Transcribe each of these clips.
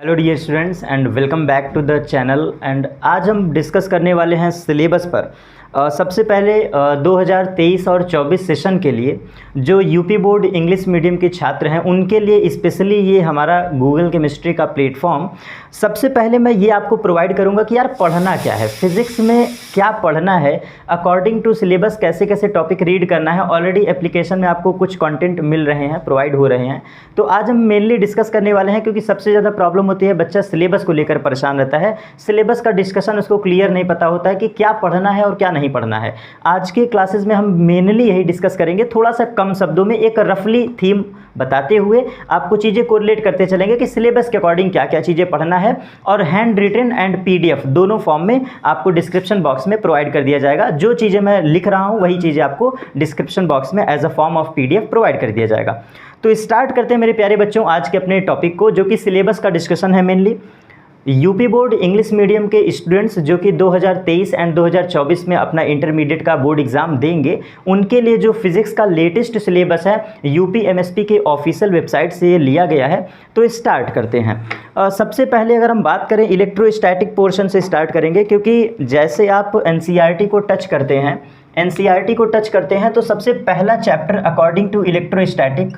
Hello dear students and welcome back to the channel. And आज हम discuss करने वाले हैं सिलेबस पर। सबसे पहले 2023 और 24 सेशन के लिए जो यूपी बोर्ड इंग्लिश मीडियम के छात्र हैं उनके लिए स्पेशली ये हमारा गूगल केमिस्ट्री का प्लेटफॉर्म। सबसे पहले मैं ये आपको प्रोवाइड करूँगा कि यार पढ़ना क्या है, फिज़िक्स में क्या पढ़ना है, अकॉर्डिंग टू सिलेबस कैसे कैसे टॉपिक रीड करना है। ऑलरेडी एप्लीकेशन में आपको कुछ कंटेंट मिल रहे हैं, प्रोवाइड हो रहे हैं। तो आज हम मेनली डिस्कस करने वाले हैं क्योंकि सबसे ज़्यादा प्रॉब्लम होती है बच्चा सिलेबस को लेकर परेशान रहता है, सिलेबस का डिस्कशन उसको क्लियर नहीं पता होता है कि क्या पढ़ना है और क्या नहीं पढ़ना है। आज के क्लासेस में हम मेनली यही डिस्कस करेंगे, थोड़ा सा कम शब्दों में एक रफली थीम बताते हुए आपको चीज़ें कोरिलेट करते चलेंगे कि सिलेबस के अकॉर्डिंग क्या क्या चीज़ें पढ़ना है। और हैंड रिटन एंड पीडीएफ दोनों फॉर्म में आपको डिस्क्रिप्शन बॉक्स में प्रोवाइड कर दिया जाएगा। जो चीज़ें मैं लिख रहा हूँ वही चीज़ें आपको डिस्क्रिप्शन बॉक्स में as a form of PDF provide कर दिया जाएगा। तो स्टार्ट करते हैं मेरे प्यारे बच्चों आज के अपने टॉपिक को, जो कि सिलेबस का डिस्कशन है। Mainly UP board English medium के स्टूडेंट्स जो कि 2023 एंड 2024 में अपना इंटरमीडिएट का बोर्ड एग्जाम देंगे, उनके लिए जो फिजिक्स का लेटेस्ट सिलेबस है यूपी एमएसपी के ऑफिशियल वेबसाइट से ये लिया गया है। तो स्टार्ट करते हैं। सबसे पहले अगर हम बात करें इलेक्ट्रोस्टैटिक पोर्शन से स्टार्ट करेंगे, क्योंकि जैसे आप एनसीईआरटी को टच करते हैं तो सबसे पहला चैप्टर अकॉर्डिंग टू इलेक्ट्रोस्टैटिक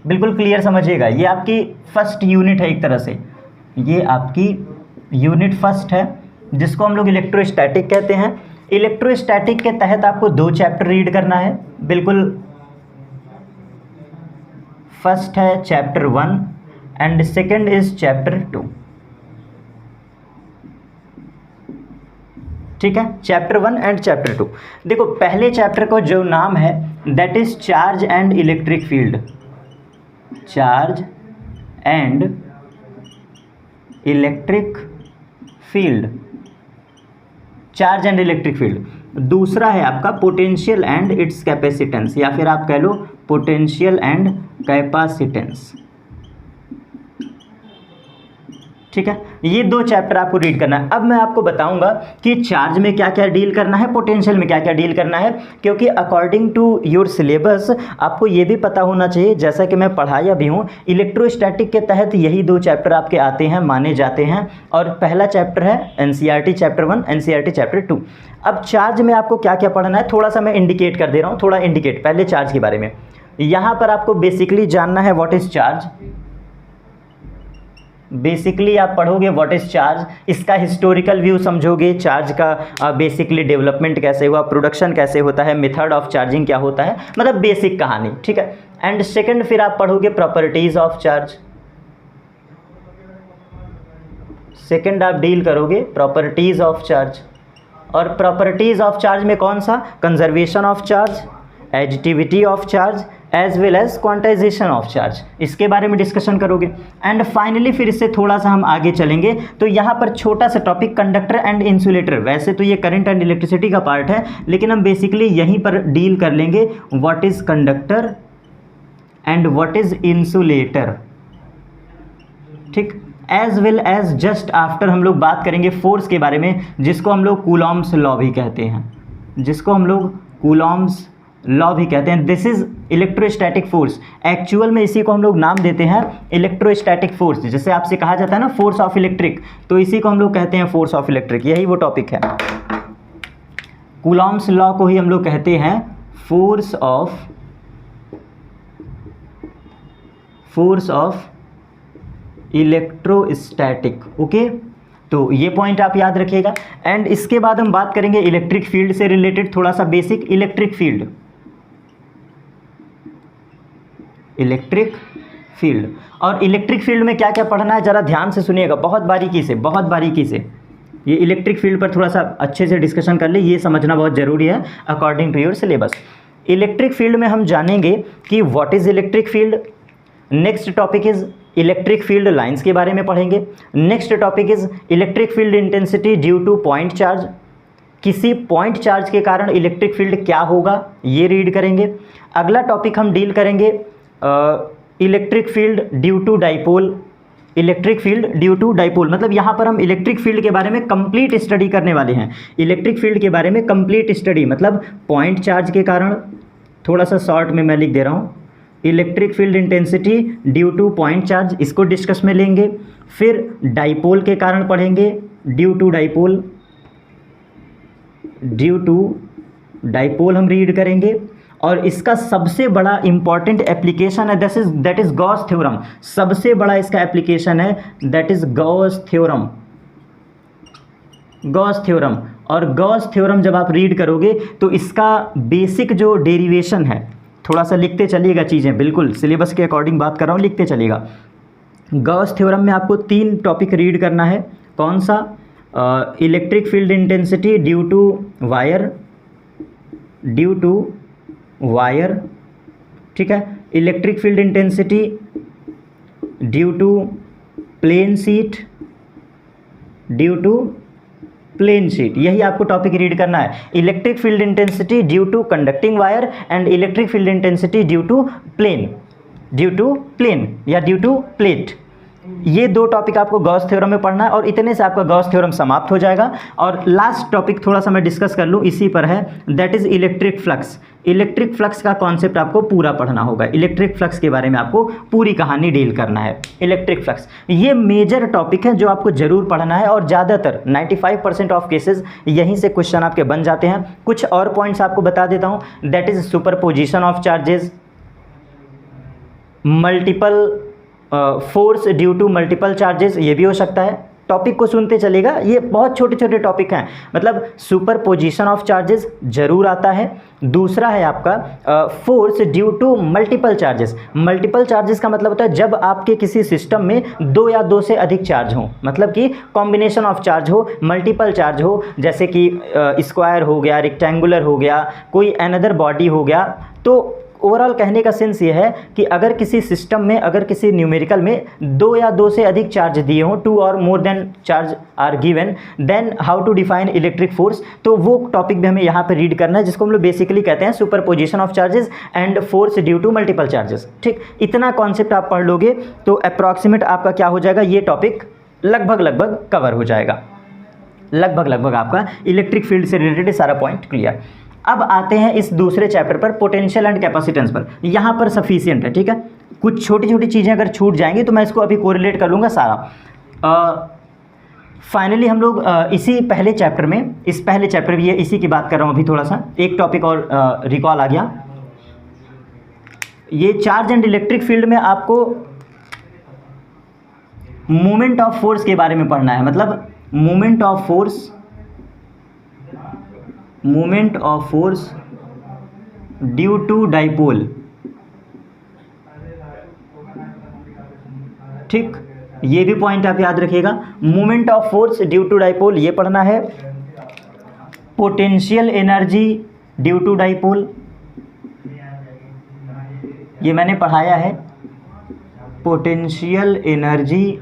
बिल्कुल क्लियर समझिएगा, ये आपकी फर्स्ट यूनिट है। एक तरह से ये आपकी यूनिट फर्स्ट है जिसको हम लोग इलेक्ट्रोस्टैटिक कहते हैं। इलेक्ट्रोस्टैटिक के तहत आपको 2 चैप्टर रीड करना है। बिल्कुल फर्स्ट है chapter 1 and second is chapter 2। ठीक है, चैप्टर 1 एंड चैप्टर 2। देखो पहले चैप्टर का जो नाम है that is charge and electric field. Charge and electric field, charge and electric field. दूसरा है आपका पोटेंशियल एंड इट्स कैपेसिटेंस, या फिर आप कह लो पोटेंशियल एंड कैपेसिटेंस। ठीक है, ये 2 चैप्टर आपको रीड करना है। अब मैं आपको बताऊंगा कि चार्ज में क्या क्या डील करना है, पोटेंशियल में क्या क्या डील करना है, क्योंकि अकॉर्डिंग टू योर सिलेबस आपको ये भी पता होना चाहिए, जैसा कि मैं पढ़ाया भी हूँ, इलेक्ट्रोस्टैटिक के तहत यही 2 चैप्टर आपके आते हैं, माने जाते हैं। और पहला चैप्टर है एनसीईआरटी चैप्टर 1, एनसीईआरटी चैप्टर 2। अब चार्ज में आपको क्या क्या पढ़ना है थोड़ा सा मैं इंडिकेट कर दे रहा हूँ, थोड़ा इंडिकेट पहले चार्ज के बारे में। यहाँ पर आपको बेसिकली जानना है व्हाट इज चार्ज। बेसिकली आप पढ़ोगे व्हाट इज चार्ज, इसका हिस्टोरिकल व्यू समझोगे, चार्ज का बेसिकली डेवलपमेंट कैसे हुआ, प्रोडक्शन कैसे होता है, मेथड ऑफ चार्जिंग क्या होता है, मतलब बेसिक कहानी। ठीक है, एंड सेकंड फिर आप पढ़ोगे प्रॉपर्टीज ऑफ चार्ज। सेकंड आप डील करोगे प्रॉपर्टीज ऑफ चार्ज। और प्रॉपर्टीज ऑफ चार्ज में कौन सा, conservation of charge, additivity of charge as well as quantisation of charge, इसके बारे में डिस्कशन करोगे। एंड फाइनली फिर इससे थोड़ा सा हम आगे चलेंगे तो यहाँ पर छोटा सा टॉपिक कंडक्टर एंड इंसुलेटर। वैसे तो ये करंट एंड इलेक्ट्रिसिटी का पार्ट है, लेकिन हम बेसिकली यहीं पर डील कर लेंगे what is conductor and what is insulator. ठीक, as well as just after हम लोग बात करेंगे फोर्स के बारे में, जिसको हम लोग कूलॉम्स लॉ भी कहते हैं, this is electrostatic force. Actual में इसी को हम लोग नाम देते हैं इलेक्ट्रोस्टैटिक फोर्स। जैसे आपसे कहा जाता है ना फोर्स ऑफ इलेक्ट्रिक, तो इसी को हम लोग कहते हैं फोर्स ऑफ इलेक्ट्रिक, यही वो टॉपिक है। कूलॉम्स लॉ को ही हम लोग कहते हैं फोर्स ऑफ इलेक्ट्रोस्टैटिक। ओके, तो ये पॉइंट आप याद रखिएगा। एंड इसके बाद हम बात करेंगे इलेक्ट्रिक फील्ड से रिलेटेड थोड़ा सा बेसिक। इलेक्ट्रिक फील्ड और इलेक्ट्रिक फील्ड में क्या क्या पढ़ना है जरा ध्यान से सुनिएगा, बहुत बारीकी से। ये इलेक्ट्रिक फील्ड पर थोड़ा सा अच्छे से डिस्कशन कर ले, ये समझना बहुत ज़रूरी है according to your syllabus. Electric field में हम जानेंगे कि what is electric field. Next topic is electric field lines के बारे में पढ़ेंगे। Next topic is electric field intensity due to point charge. किसी पॉइंट चार्ज के कारण इलेक्ट्रिक फील्ड क्या होगा, ये रीड करेंगे। अगला टॉपिक हम डील करेंगे electric field due to dipole. Electric field due to dipole, मतलब यहाँ पर हम इलेक्ट्रिक फील्ड के बारे में कंप्लीट स्टडी करने वाले हैं। इलेक्ट्रिक फील्ड के बारे में कंप्लीट स्टडी मतलब पॉइंट चार्ज के कारण, थोड़ा सा शॉर्ट में मैं लिख दे रहा हूँ, electric field intensity due to point charge, इसको डिस्कस में लेंगे। फिर डाइपोल के कारण पढ़ेंगे, due to dipole, due to dipole हम रीड करेंगे। और इसका सबसे बड़ा इंपॉर्टेंट एप्लीकेशन है दैट इज गॉस थ्योरम। सबसे बड़ा इसका एप्लीकेशन है that is Gauss theorem, Gauss theorem. और गॉस थ्योरम जब आप रीड करोगे तो इसका बेसिक जो डेरिवेशन है, थोड़ा सा लिखते चलिएगा चीज़ें, बिल्कुल सिलेबस के अकॉर्डिंग बात कर रहा हूँ, लिखते चलिएगा। गॉस थ्योरम में आपको 3 टॉपिक रीड करना है। कौन सा? Electric field intensity due to wire, due to wire, ठीक है। Electric field intensity due to plane sheet, due to plane sheet, यही आपको टॉपिक रीड करना है। Electric field intensity due to conducting wire and electric field intensity due to plane, due to plane या due to plate. ये 2 topic आपको Gauss theorem में पढ़ना है और इतने से आपका गॉस थ्योरम समाप्त हो जाएगा। और लास्ट टॉपिक थोड़ा सा मैं डिस्कस कर लूँ, इसी पर है, that is electric flux. Electric flux का कॉन्सेप्ट आपको पूरा पढ़ना होगा। इलेक्ट्रिक फ्लक्स के बारे में आपको पूरी कहानी डील करना है। इलेक्ट्रिक फ्लक्स ये मेजर टॉपिक है जो आपको जरूर पढ़ना है और ज़्यादातर 95% ऑफ केसेस यहीं से क्वेश्चन आपके बन जाते हैं। कुछ और पॉइंट्स आपको बता देता हूँ, that is superposition of charges, multiple force due to multiple charges, ये भी हो सकता है। टॉपिक को सुनते चलेगा, ये बहुत छोटे छोटे टॉपिक हैं। मतलब सुपर पोजिशन ऑफ चार्जेस जरूर आता है। दूसरा है आपका force due to multiple charges. Multiple charges का मतलब होता है जब आपके किसी सिस्टम में 2 या 2 से अधिक चार्ज हो, मतलब कि कॉम्बिनेशन ऑफ चार्ज हो, मल्टीपल चार्ज हो, जैसे कि स्क्वायर हो गया, रेक्टेंगुलर हो गया, कोई अनदर बॉडी हो गया। तो ओवरऑल कहने का सेंस ये है कि अगर किसी सिस्टम में, अगर किसी न्यूमेरिकल में 2 या 2 से अधिक चार्ज दिए हों, 2 और more than charge are given, then how to define electric force, तो वो टॉपिक भी हमें यहाँ पे रीड करना है, जिसको हम लोग बेसिकली कहते हैं superposition of charges and force due to multiple charges. ठीक, इतना कॉन्सेप्ट आप पढ़ लोगे तो अप्रॉक्सीमेट आपका क्या हो जाएगा, ये टॉपिक लगभग कवर हो जाएगा। लगभग आपका इलेक्ट्रिक फील्ड से रिलेटेड सारा पॉइंट क्लियर। अब आते हैं इस दूसरे चैप्टर पर, पोटेंशियल एंड कैपेसिटेंस पर। यहाँ पर सफिशिएंट है, ठीक है। कुछ छोटी छोटी चीज़ें अगर छूट जाएंगी तो मैं इसको अभी कोरिलेट कर लूँगा सारा। फाइनली हम लोग इसी पहले चैप्टर में, इस पहले चैप्टर भी इसी की बात कर रहा हूँ अभी। थोड़ा सा एक टॉपिक और रिकॉल आ गया, ये चार्ज एंड इलेक्ट्रिक फील्ड में आपको मोमेंट ऑफ फोर्स के बारे में पढ़ना है। मतलब moment of force, moment of force due to dipole, ठीक, ये भी पॉइंट आप याद रखिएगा। Moment of force due to dipole ये पढ़ना है। Potential energy due to dipole, ये मैंने पढ़ाया है। Potential energy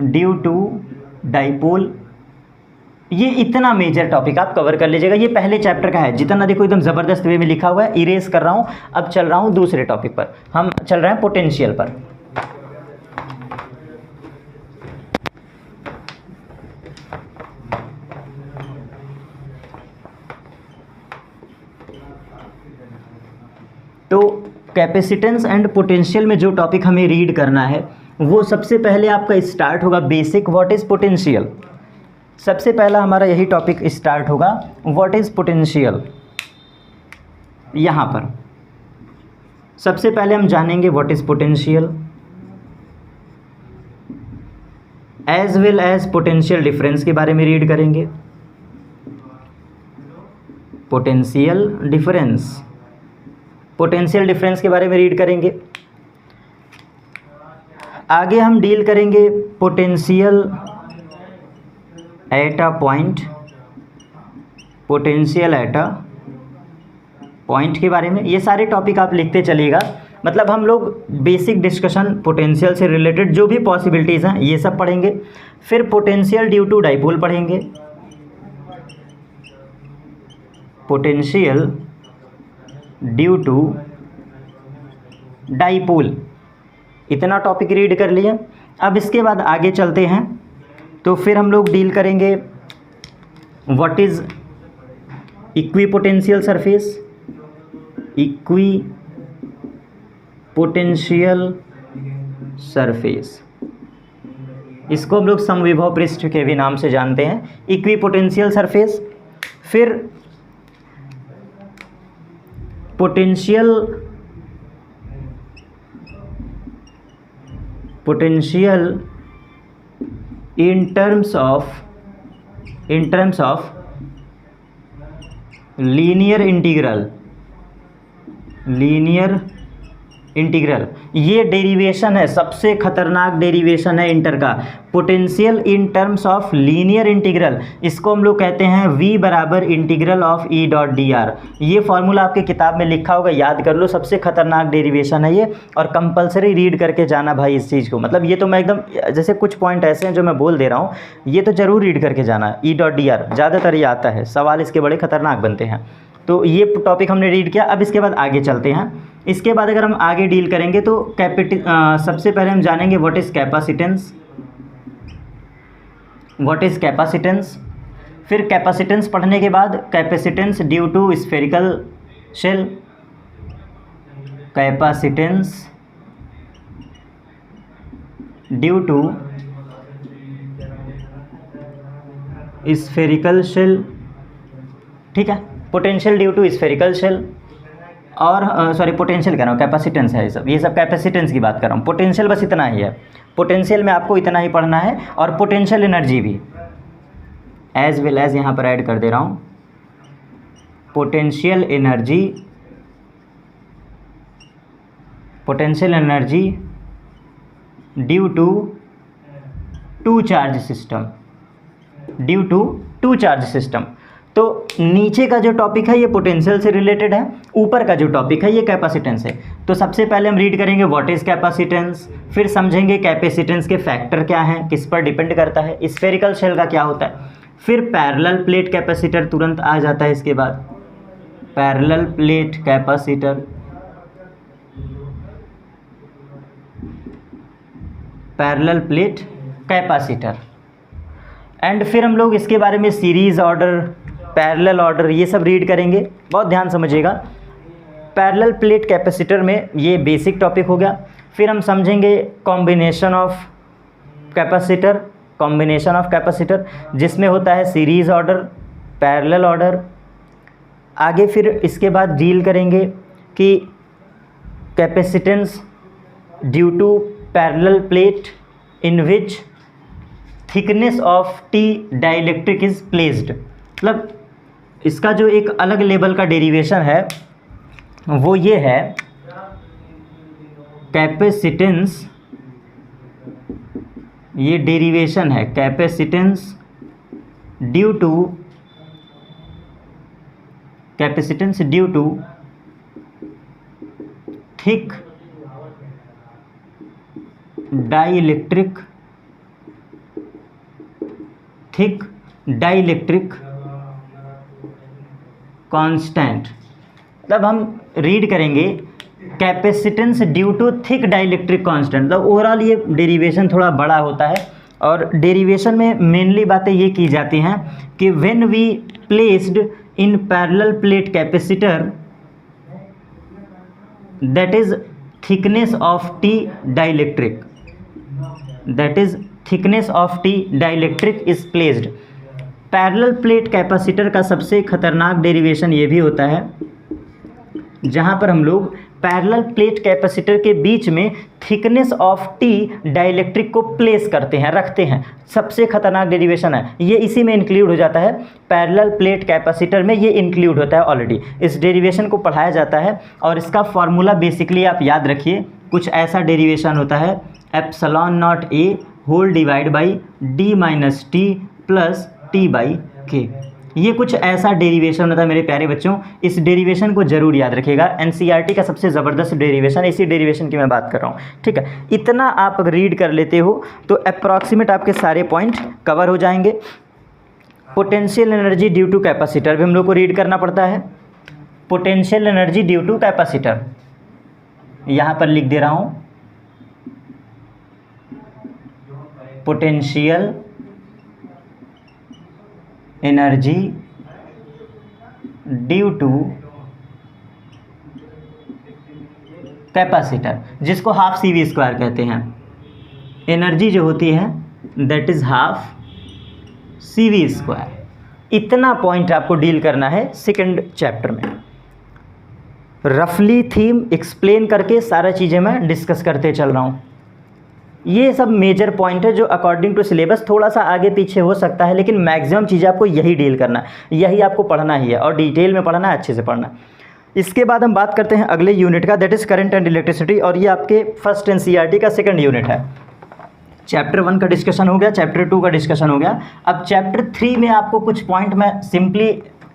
due to dipole, ये इतना मेजर टॉपिक आप कवर कर लीजिएगा। ये पहले चैप्टर का है, जितना देखो एकदम ज़बरदस्त वे में लिखा हुआ है। इरेज कर रहा हूँ, अब चल रहा हूँ दूसरे टॉपिक पर। हम चल रहे हैं पोटेंशियल पर। तो कैपेसिटेंस एंड पोटेंशियल में जो टॉपिक हमें रीड करना है वो सबसे पहले आपका स्टार्ट होगा बेसिक, व्हाट इज़ पोटेंशियल। सबसे पहला हमारा यही टॉपिक स्टार्ट होगा, व्हाट इज़ पोटेंशियल। यहाँ पर सबसे पहले हम जानेंगे what is potential, as well as potential difference के बारे में रीड करेंगे। पोटेंशियल डिफरेंस, पोटेंशियल डिफरेंस के बारे में रीड करेंगे। आगे हम डील करेंगे potential at a point, potential at a point के बारे में। ये सारे टॉपिक आप लिखते चलिएगा। मतलब हम लोग बेसिक डिस्कशन पोटेंशियल से रिलेटेड जो भी पॉसिबिलिटीज़ हैं ये सब पढ़ेंगे। फिर पोटेंशियल ड्यू टू डाइपोल पढ़ेंगे, पोटेंशियल ड्यू टू डाइपोल, इतना टॉपिक रीड कर लिए। अब इसके बाद आगे चलते हैं, तो फिर हम लोग डील करेंगे what is equipotential surface, equipotential surface, इसको हम लोग समविभव पृष्ठ के भी नाम से जानते हैं, इक्विपोटेंशियल सरफेस। फिर potential in terms of linear integral, ये डेरिवेशन है, सबसे खतरनाक डेरिवेशन है इंटर का, potential in terms of linear integral. इसको हम लोग कहते हैं v बराबर integral of E dot D R. ये फॉर्मूला आपके किताब में लिखा होगा, याद कर लो, सबसे खतरनाक डेरिवेशन है ये, और कंपलसरी रीड करके जाना भाई इस चीज़ को। मतलब ये तो मैं एकदम, जैसे कुछ पॉइंट ऐसे हैं जो मैं बोल दे रहा हूँ, ये तो ज़रूर रीड करके जाना। ई डॉट डी आर ज़्यादातर ये आता है, सवाल इसके बड़े खतरनाक बनते हैं। तो ये टॉपिक हमने रीड किया। अब इसके बाद आगे चलते हैं। इसके बाद अगर हम आगे डील करेंगे तो सबसे पहले हम जानेंगे व्हाट इज़ कैपेसिटेंस, फिर कैपेसिटेंस पढ़ने के बाद capacitance due to spherical shell, capacitance due to spherical shell, ठीक है, potential due to spherical shell, और सॉरी पोटेंशियल कह रहा हूँ, कैपेसिटेंस है ये सब कैपेसिटेंस की बात कर रहा हूँ। पोटेंशियल बस इतना ही है, पोटेंशियल में आपको इतना ही पढ़ना है, और पोटेंशियल एनर्जी भी एज वेल एज यहाँ पर ऐड कर दे रहा हूँ, potential energy due to two charge system. तो नीचे का जो टॉपिक है ये पोटेंशियल से रिलेटेड है, ऊपर का जो टॉपिक है ये कैपेसिटेंस है। तो सबसे पहले हम रीड करेंगे व्हाट इज़ कैपेसिटेंस, फिर समझेंगे कैपेसिटेंस के फैक्टर क्या हैं, किस पर डिपेंड करता है, स्फेरिकल शेल का क्या होता है, फिर पैरेलल प्लेट कैपेसिटर तुरंत आ जाता है। इसके बाद पैरेलल प्लेट कैपेसिटर, एंड फिर हम लोग इसके बारे में सीरीज़ ऑर्डर, पैरेलल ऑर्डर, ये सब रीड करेंगे। बहुत ध्यान समझिएगा। पैरेलल प्लेट कैपेसिटर में ये बेसिक टॉपिक हो गया। फिर हम समझेंगे कॉम्बिनेशन ऑफ कैपेसिटर जिसमें होता है सीरीज़ ऑर्डर, पैरेलल ऑर्डर। आगे फिर इसके बाद डील करेंगे कि capacitance due to parallel plate in which thickness of t dielectric is placed. मतलब इसका जो एक अलग लेवल का डेरिवेशन है वो ये है, कैपेसिटेंस, ये डेरिवेशन है capacitance due to thick dielectric constant. मतलब हम रीड करेंगे capacitance due to thick dielectric constant. मतलब ओवरऑल ये डेरिवेशन थोड़ा बड़ा होता है, और डेरिवेशन में मेनली बातें ये की जाती हैं कि when we placed in parallel plate capacitor that is thickness of t dielectric, is placed. Parallel plate capacitor का सबसे खतरनाक डेरिवेशन ये भी होता है जहाँ पर हम लोग पैरेलल प्लेट कैपेसिटर के बीच में थिकनेस ऑफ टी डाइलेक्ट्रिक को प्लेस करते हैं, रखते हैं। सबसे खतरनाक डेरिवेशन है ये, इसी में इंक्लूड हो जाता है, पैरेलल प्लेट कैपेसिटर में ये इंक्लूड होता है ऑलरेडी। इस डेरिवेशन को पढ़ाया जाता है, और इसका फॉर्मूला बेसिकली आप याद रखिए, कुछ ऐसा डेरिवेशन होता है, epsilon naught A whole divide by d minus t plus t by k. ये कुछ ऐसा डेरिवेशन होता है मेरे प्यारे बच्चों। इस डेरिवेशन को जरूर याद रखिएगा, एनसीईआरटी का सबसे ज़बरदस्त डेरिवेशन, इसी डेरिवेशन की मैं बात कर रहा हूँ, ठीक है। इतना आप रीड कर लेते हो तो अप्रॉक्सीमेट आपके सारे पॉइंट कवर हो जाएंगे। Potential energy due to capacitor भी हम लोग को रीड करना पड़ता है। Potential energy due to capacitor यहाँ पर लिख दे रहा हूँ, potential energy due to capacitor, जिसको हाफ सी वी स्क्वायर कहते हैं। एनर्जी जो होती है that is half C V square. इतना पॉइंट आपको डील करना है सेकंड चैप्टर में। रफली थीम एक्सप्लेन करके सारा चीज़ें मैं डिस्कस करते चल रहा हूँ। ये सब मेजर पॉइंट है जो अकॉर्डिंग टू सिलेबस थोड़ा सा आगे पीछे हो सकता है, लेकिन मैक्सिमम चीज़ें आपको यही डील करना है, यही आपको पढ़ना ही है और डिटेल में पढ़ना है, अच्छे से पढ़ना है। इसके बाद हम बात करते हैं अगले यूनिट का, that is current and electricity, और ये आपके फर्स्ट एनसीईआरटी का सेकंड यूनिट है। चैप्टर 1 का डिस्कशन हो गया, चैप्टर 2 का डिस्कशन हो गया। अब चैप्टर 3 में आपको कुछ पॉइंट मैं सिंपली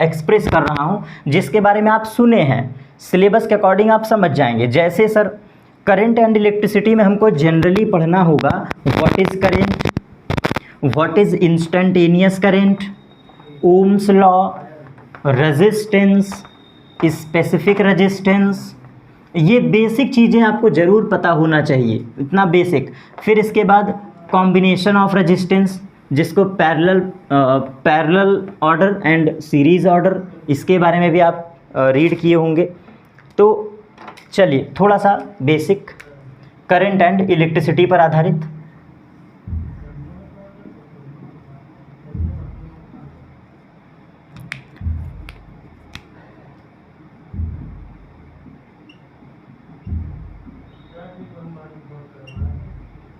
एक्सप्रेस कर रहा हूँ जिसके बारे में आप सुने हैं, सिलेबस के अकॉर्डिंग आप समझ जाएंगे। जैसे सर करंट एंड इलेक्ट्रिसिटी में हमको जनरली पढ़ना होगा what is current, what is instantaneous current, Ohm's law, resistance, specific resistance, ये बेसिक चीज़ें आपको ज़रूर पता होना चाहिए, इतना बेसिक। फिर इसके बाद कॉम्बिनेशन ऑफ रेजिस्टेंस, जिसको parallel order and series order, इसके बारे में भी आप रीड किए होंगे। तो चलिए थोड़ा सा बेसिक करंट एंड इलेक्ट्रिसिटी पर आधारित।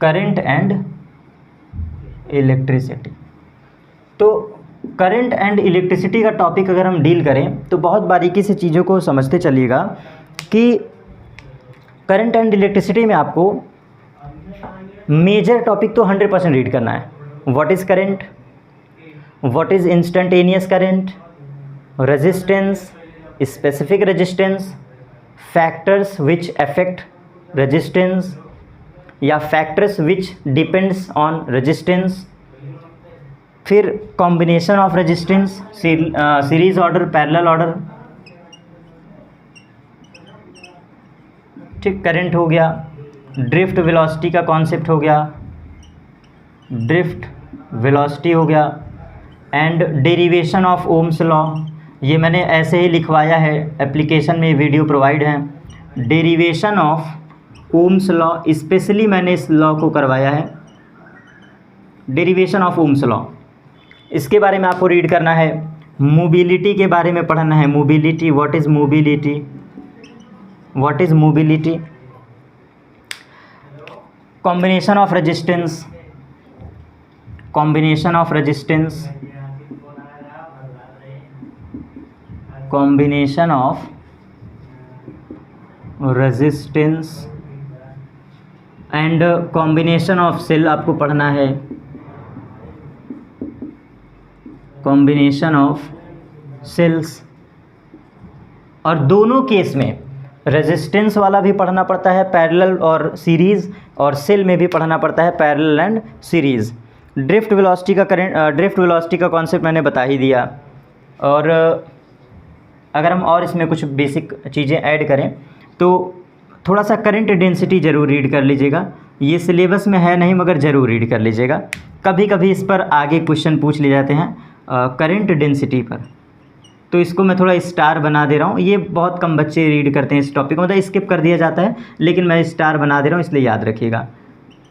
करंट एंड इलेक्ट्रिसिटी, तो करंट एंड इलेक्ट्रिसिटी का टॉपिक अगर हम डील करें तो बहुत बारीकी से चीज़ों को समझते चलिएगा कि करंट एंड इलेक्ट्रिसिटी में आपको मेजर टॉपिक तो 100% रीड करना है। What is current, what is instantaneous current, resistance, specific resistance, factors which affect resistance या factors which depends on resistance, फिर combination of resistance, series order, parallel order, ठीक, current हो गया, ड्रिफ्ट वेलोसिटी का concept हो गया, ड्रिफ्ट वेलोसिटी हो गया, and derivation of Ohm's law, ये मैंने ऐसे ही लिखवाया है, एप्लीकेशन में वीडियो प्रोवाइड है। Derivation of Ohm's law, specially मैंने इस लॉ को करवाया है, डेरिवेशन ऑफ ओम्स लॉ, इसके बारे में आपको रीड करना है। मोबिलिटी के बारे में पढ़ना है, mobility, what is mobility, what is mobility, combination of resistance, combination of resistance, combination of resistance and combination of cell आपको पढ़ना है, कॉम्बिनेशन ऑफ सेल्स। और दोनों केस में रेजिस्टेंस वाला भी पढ़ना पड़ता है, पैरेलल और सीरीज़, और सेल में भी पढ़ना पड़ता है parallel and series. Drift velocity का ड्रिफ्ट वेलोसिटी का कॉन्सेप्ट मैंने बता ही दिया। और अगर हम और इसमें कुछ बेसिक चीज़ें ऐड करें तो थोड़ा सा करंट डेंसिटी ज़रूर रीड कर लीजिएगा, ये सिलेबस में है नहीं मगर ज़रूर रीड कर लीजिएगा, कभी कभी इस पर आगे क्वेश्चन पूछ ले जाते हैं करंट डेंसिटी पर, तो इसको मैं थोड़ा स्टार बना दे रहा हूँ। ये बहुत कम बच्चे रीड करते हैं इस टॉपिक को, मतलब स्किप कर दिया जाता है, लेकिन मैं स्टार बना दे रहा हूँ इसलिए याद रखिएगा।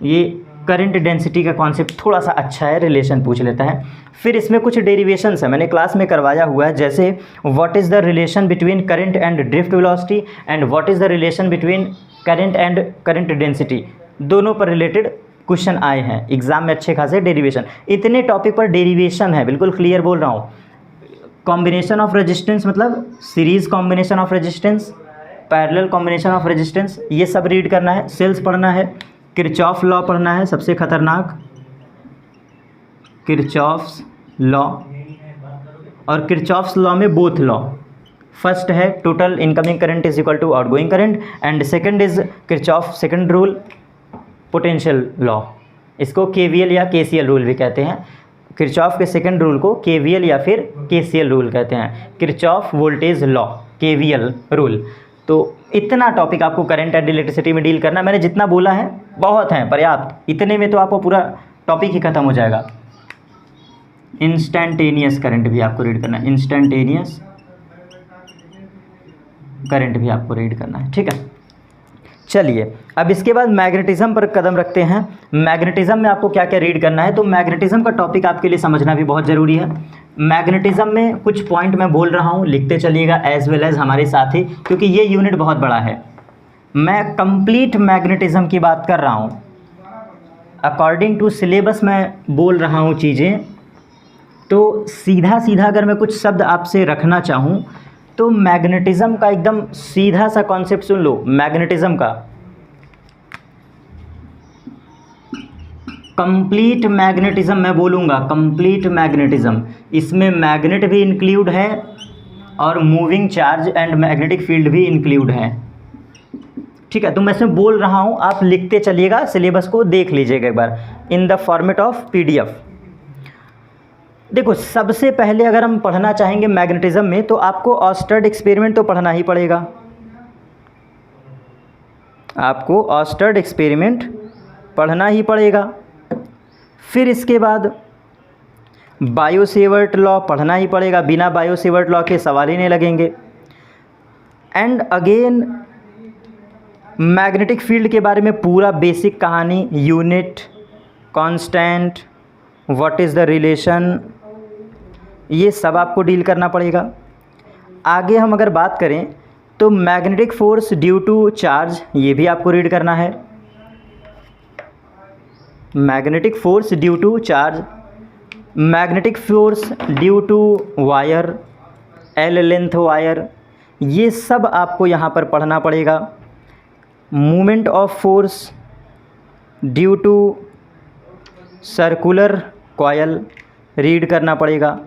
ये करंट डेंसिटी का कॉन्सेप्ट थोड़ा सा अच्छा है, रिलेशन पूछ लेता है। फिर इसमें कुछ डेरिवेशंस है, मैंने क्लास में करवाया हुआ है, जैसे what is the relation between current and drift velocity and what is the relation between current and current density, दोनों पर रिलेटेड क्वेश्चन आए हैं एग्जाम में अच्छे खासे। डेरिवेशन, इतने टॉपिक पर डेरिवेशन है, बिल्कुल क्लियर बोल रहा हूँ। कॉम्बिनेशन ऑफ रेजिस्टेंस मतलब series combination of resistance, parallel combination of resistance, ये सब रीड करना है। सेल्स पढ़ना है, किरचॉफ लॉ पढ़ना है, सबसे खतरनाक किरचॉफ्स लॉ, और किरचॉफ्स लॉ में बोथ लॉ, फर्स्ट है total incoming current is equal to outgoing current and second is Kirchhoff second rule potential law, इसको केवीएल या केसीएल रूल भी कहते हैं। किरचॉफ के सेकंड रूल को केवीएल या फिर केसीएल रूल कहते हैं, Kirchhoff voltage law, KVL rule. तो इतना टॉपिक आपको करंट एंड इलेक्ट्रिसिटी में डील करना, मैंने जितना बोला है बहुत हैं, पर्याप्त, इतने में तो आपको पूरा टॉपिक ही ख़त्म हो जाएगा। इंस्टेंटेनियस करंट भी आपको रीड करना है, इंस्टेंटेनियस करंट भी आपको रीड करना है, ठीक है। चलिए अब इसके बाद मैग्नेटिज्म पर कदम रखते हैं। मैग्नेटिज्म में आपको क्या क्या रीड करना है, तो मैग्नेटिज्म का टॉपिक आपके लिए समझना भी बहुत ज़रूरी है। मैग्नेटिज्म में कुछ पॉइंट मैं बोल रहा हूँ, लिखते चलिएगा एज वेल एज हमारे साथ ही, क्योंकि ये यूनिट बहुत बड़ा है। मैं कंप्लीट मैग्नेटिज्म की बात कर रहा हूँ, अकॉर्डिंग टू सिलेबस मैं बोल रहा हूँ चीज़ें। तो सीधा सीधा अगर मैं कुछ शब्द आपसे रखना चाहूँ तो मैग्नेटिज्म का एकदम सीधा सा कॉन्सेप्ट सुन लो। मैग्नेटिज्म का कंप्लीट मैग्नेटिज्म मैं बोलूँगा, कंप्लीट मैग्नेटिज्म, इसमें मैग्नेट भी इंक्लूड है और moving charge and magnetic field भी इंक्लूड है, ठीक है। तो मैं इसमें बोल रहा हूँ, आप लिखते चलिएगा, सिलेबस को देख लीजिएगा एक बार in the format of PDF। देखो सबसे पहले अगर हम पढ़ना चाहेंगे मैग्नेटिज्म में तो आपको ऑस्टर्ड एक्सपेरिमेंट तो पढ़ना ही पड़ेगा, आपको ऑस्टर्ड एक्सपेरिमेंट पढ़ना ही पड़ेगा। फिर इसके बाद बायो-सेवर्ट लॉ पढ़ना ही पड़ेगा, बिना बायो-सेवर्ट लॉ के सवाल ही नहीं लगेंगे। एंड अगेन मैग्नेटिक फील्ड के बारे में पूरा बेसिक कहानी, unit, constant, what is the relation, ये सब आपको डील करना पड़ेगा। आगे हम अगर बात करें तो magnetic force due to charge, ये भी आपको रीड करना है। Magnetic force due to charge, magnetic force due to wire, L length wire, ये सब आपको यहाँ पर पढ़ना पड़ेगा। Movement of force due to circular coil read करना पड़ेगा।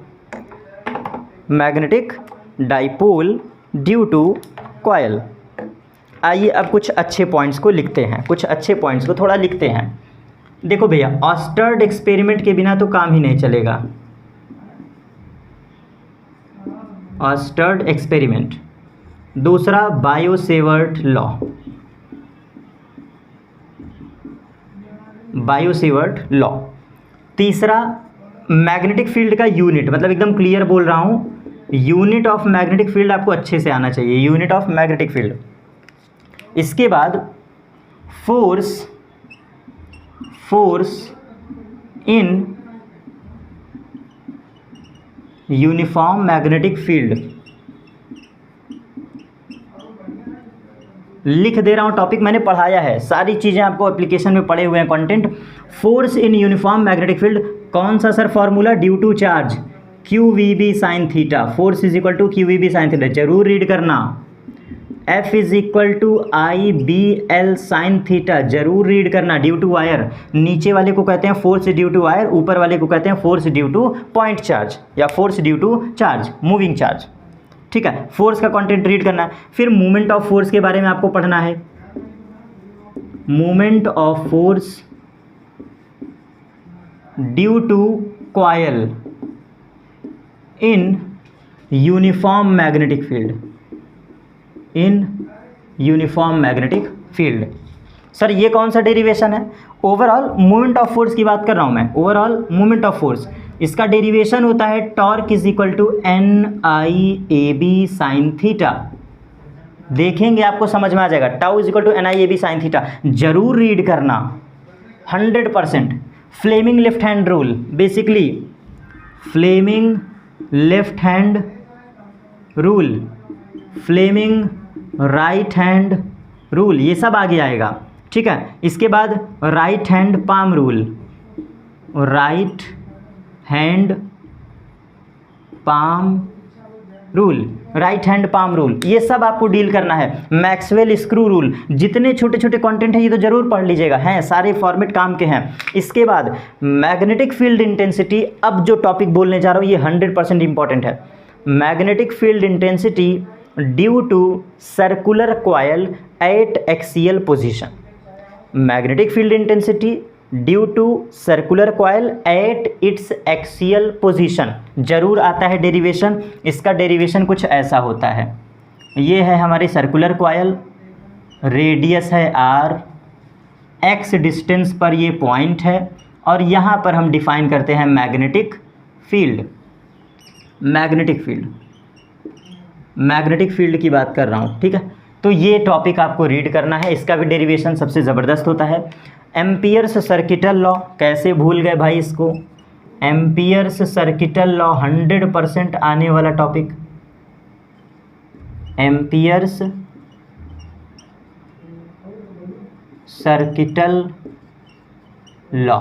Magnetic dipole due to coil. आइए अब कुछ अच्छे पॉइंट्स को लिखते हैं, कुछ अच्छे पॉइंट्स को थोड़ा लिखते हैं। देखो भैया, ऑस्टर्ड एक्सपेरिमेंट के बिना तो काम ही नहीं चलेगा। ऑस्टर्ड एक्सपेरिमेंट, दूसरा बायो-सेवर्ट लॉ, बायो-सेवर्ट लॉ, तीसरा मैग्नेटिक फील्ड का यूनिट, मतलब एकदम क्लियर बोल रहा हूँ, यूनिट ऑफ मैग्नेटिक फील्ड आपको अच्छे से आना चाहिए, यूनिट ऑफ मैग्नेटिक फील्ड। इसके बाद force in uniform magnetic field, लिख दे रहा हूँ, टॉपिक मैंने पढ़ाया है, सारी चीज़ें आपको एप्लीकेशन में पढ़े हुए हैं content. Force in uniform magnetic field, कौन सा sir formula, due to charge, QVB sine theta, force is equal to QVB sine theta, जरूर रीड करना। F is equal to IBL sine theta, जरूर रीड करना। ड्यू टू वायर, नीचे वाले को कहते हैं फोर्स ड्यू टू वायर, ऊपर वाले को कहते हैं force due to point charge या force due to charge, moving charge, ठीक है। फोर्स का कंटेंट रीड करना है। फिर मूवमेंट ऑफ फोर्स के बारे में आपको पढ़ना है। Movement of force due to coil in uniform magnetic field, in uniform magnetic field. Sir ये कौन सा डेरिवेशन है, ओवरऑल मूवमेंट ऑफ फोर्स की बात कर रहा हूं मैं, ओवरऑल मूवमेंट ऑफ फोर्स, इसका डेरिवेशन होता है torque is equal to NIAB sine theta. देखेंगे आपको समझ में आ जाएगा, tau is equal to NIAB sine theta, जरूर रीड करना 100%। Fleming left hand rule, basically Fleming left hand rule, Fleming right hand rule, ये सब आगे आएगा, ठीक है। इसके बाद right hand palm rule, right hand palm rule, right hand palm rule, ये सब आपको डील करना है। मैक्सवेल स्क्रू रूल, जितने छोटे छोटे कंटेंट हैं ये तो जरूर पढ़ लीजिएगा, हैं सारे फॉर्मेट काम के हैं। इसके बाद मैग्नेटिक फील्ड इंटेंसिटी, अब जो टॉपिक बोलने जा रहा हूँ ये 100% इंपॉर्टेंट है। Magnetic field intensity due to circular coil at axial position, magnetic field intensity due to circular coil at its axial position, जरूर आता है डेरिवेशन। इसका डेरिवेशन कुछ ऐसा होता है, ये है हमारी सर्कुलर कॉयल, रेडियस है R, x डिस्टेंस पर ये पॉइंट है और यहाँ पर हम डिफाइन करते हैं मैग्नेटिक फील्ड। मैग्नेटिक फील्ड की बात कर रहा हूँ, ठीक है। तो ये टॉपिक आपको रीड करना है, इसका भी डेरिवेशन सबसे ज़बरदस्त होता है। एम्पियर्स सर्किटल लॉ, कैसे भूल गए भाई इसको, एम्पियर्स सर्किटल लॉ 100% आने वाला topic. Ampere's circuital law,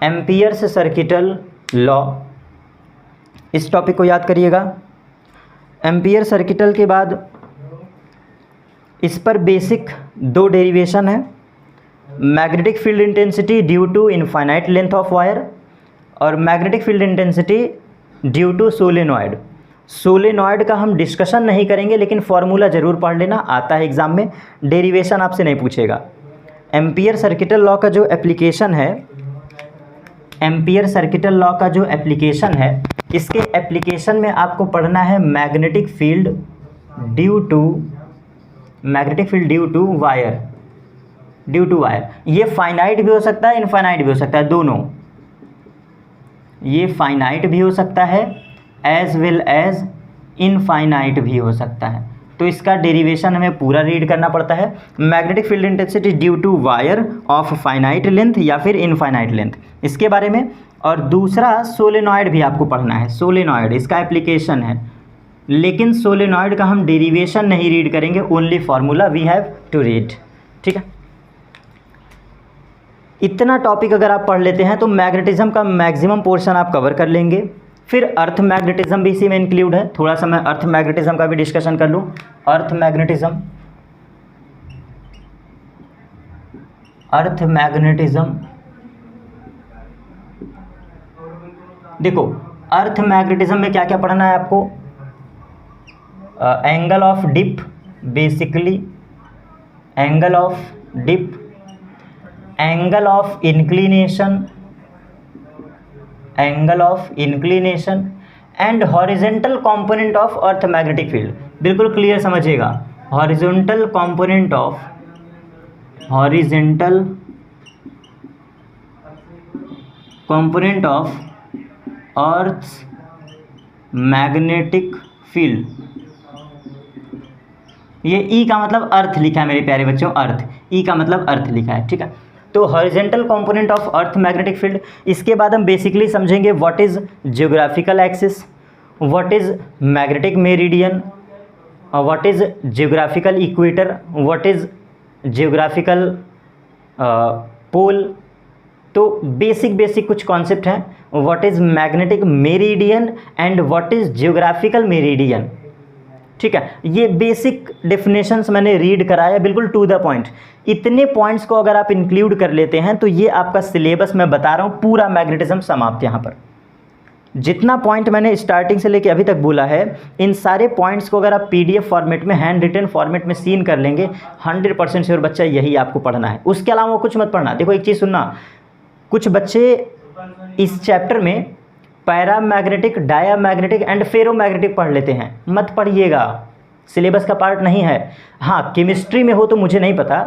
Ampere's circuital law, इस टॉपिक को याद करिएगा। एम्पियर सर्किटल के बाद इस पर बेसिक 2 डेरिवेशन है, magnetic field intensity due to infinite length of wire और magnetic field intensity due to solenoid. Solenoid का हम डिस्कशन नहीं करेंगे, लेकिन फॉर्मूला ज़रूर पढ़ लेना, आता है एग्जाम में, डेरिवेशन आपसे नहीं पूछेगा। एम्पियर सर्किटल लॉ का जो एप्लीकेशन है, एम्पियर सर्किटल लॉ का जो एप्लीकेशन है, इसके एप्लीकेशन में आपको पढ़ना है magnetic field due to wire, ये फाइनाइट भी हो सकता है, इनफाइनाइट भी हो सकता है, दोनों। ये फाइनाइट भी हो सकता है एज वेल एज इनफाइनाइट भी हो सकता है। तो इसका डेरिवेशन हमें पूरा रीड करना पड़ता है। Magnetic field intensity due to wire of finite length या फिर इनफाइनाइट लेंथ, इसके बारे में। और दूसरा सोलेनॉइड भी आपको पढ़ना है, सोलेनॉइड इसका एप्लीकेशन है, लेकिन सोलेनॉइड का हम डेरिवेशन नहीं रीड करेंगे, only formula we have to read, ठीक है। इतना टॉपिक अगर आप पढ़ लेते हैं तो मैग्नेटिज्म का मैक्सिमम पोर्शन आप कवर कर लेंगे। फिर अर्थ मैग्नेटिज्म भी इसी में इंक्लूड है, थोड़ा सा मैं अर्थ मैग्नेटिज्म का भी डिस्कशन कर लूँ। अर्थ मैग्नेटिज्म, देखो अर्थ मैग्नेटिज्म में क्या क्या पढ़ना है आपको, angle of dip, basically angle of dip, angle of inclination and horizontal component of earth magnetic field. बिल्कुल क्लियर समझिएगा, horizontal component of earth magnetic field. ये ई का मतलब अर्थ लिखा है मेरे प्यारे बच्चों, अर्थ, ई का मतलब अर्थ लिखा है, ठीक है। तो horizontal component of earth magnetic field. इसके बाद हम बेसिकली समझेंगे what is geographical axis, what is magnetic meridian, what is geographical equator, what is geographical pole. तो बेसिक कुछ कॉन्सेप्ट हैं, what is magnetic meridian and what is geographical meridian, ठीक है। ये बेसिक डेफिनेशंस मैंने रीड कराया, बिल्कुल टू द पॉइंट। इतने पॉइंट्स को अगर आप इंक्लूड कर लेते हैं तो ये आपका सिलेबस मैं बता रहा हूँ पूरा मैग्नेटिज्म समाप्त। यहाँ पर जितना पॉइंट मैंने स्टार्टिंग से लेके अभी तक बोला है, इन सारे पॉइंट्स को अगर आप PDF फॉर्मेट में, हैंड रिटन फॉर्मेट में सीन कर लेंगे, 100% श्योर बच्चा यही आपको पढ़ना है। उसके अलावा कुछ मत पढ़ना। देखो एक चीज़ सुनना, कुछ बच्चे इस चैप्टर में पैरामैग्नेटिक, डायामैग्नेटिक एंड फेरोमैग्नेटिक पढ़ लेते हैं, मत पढ़िएगा, सिलेबस का पार्ट नहीं है। हाँ, केमिस्ट्री में हो तो मुझे नहीं पता,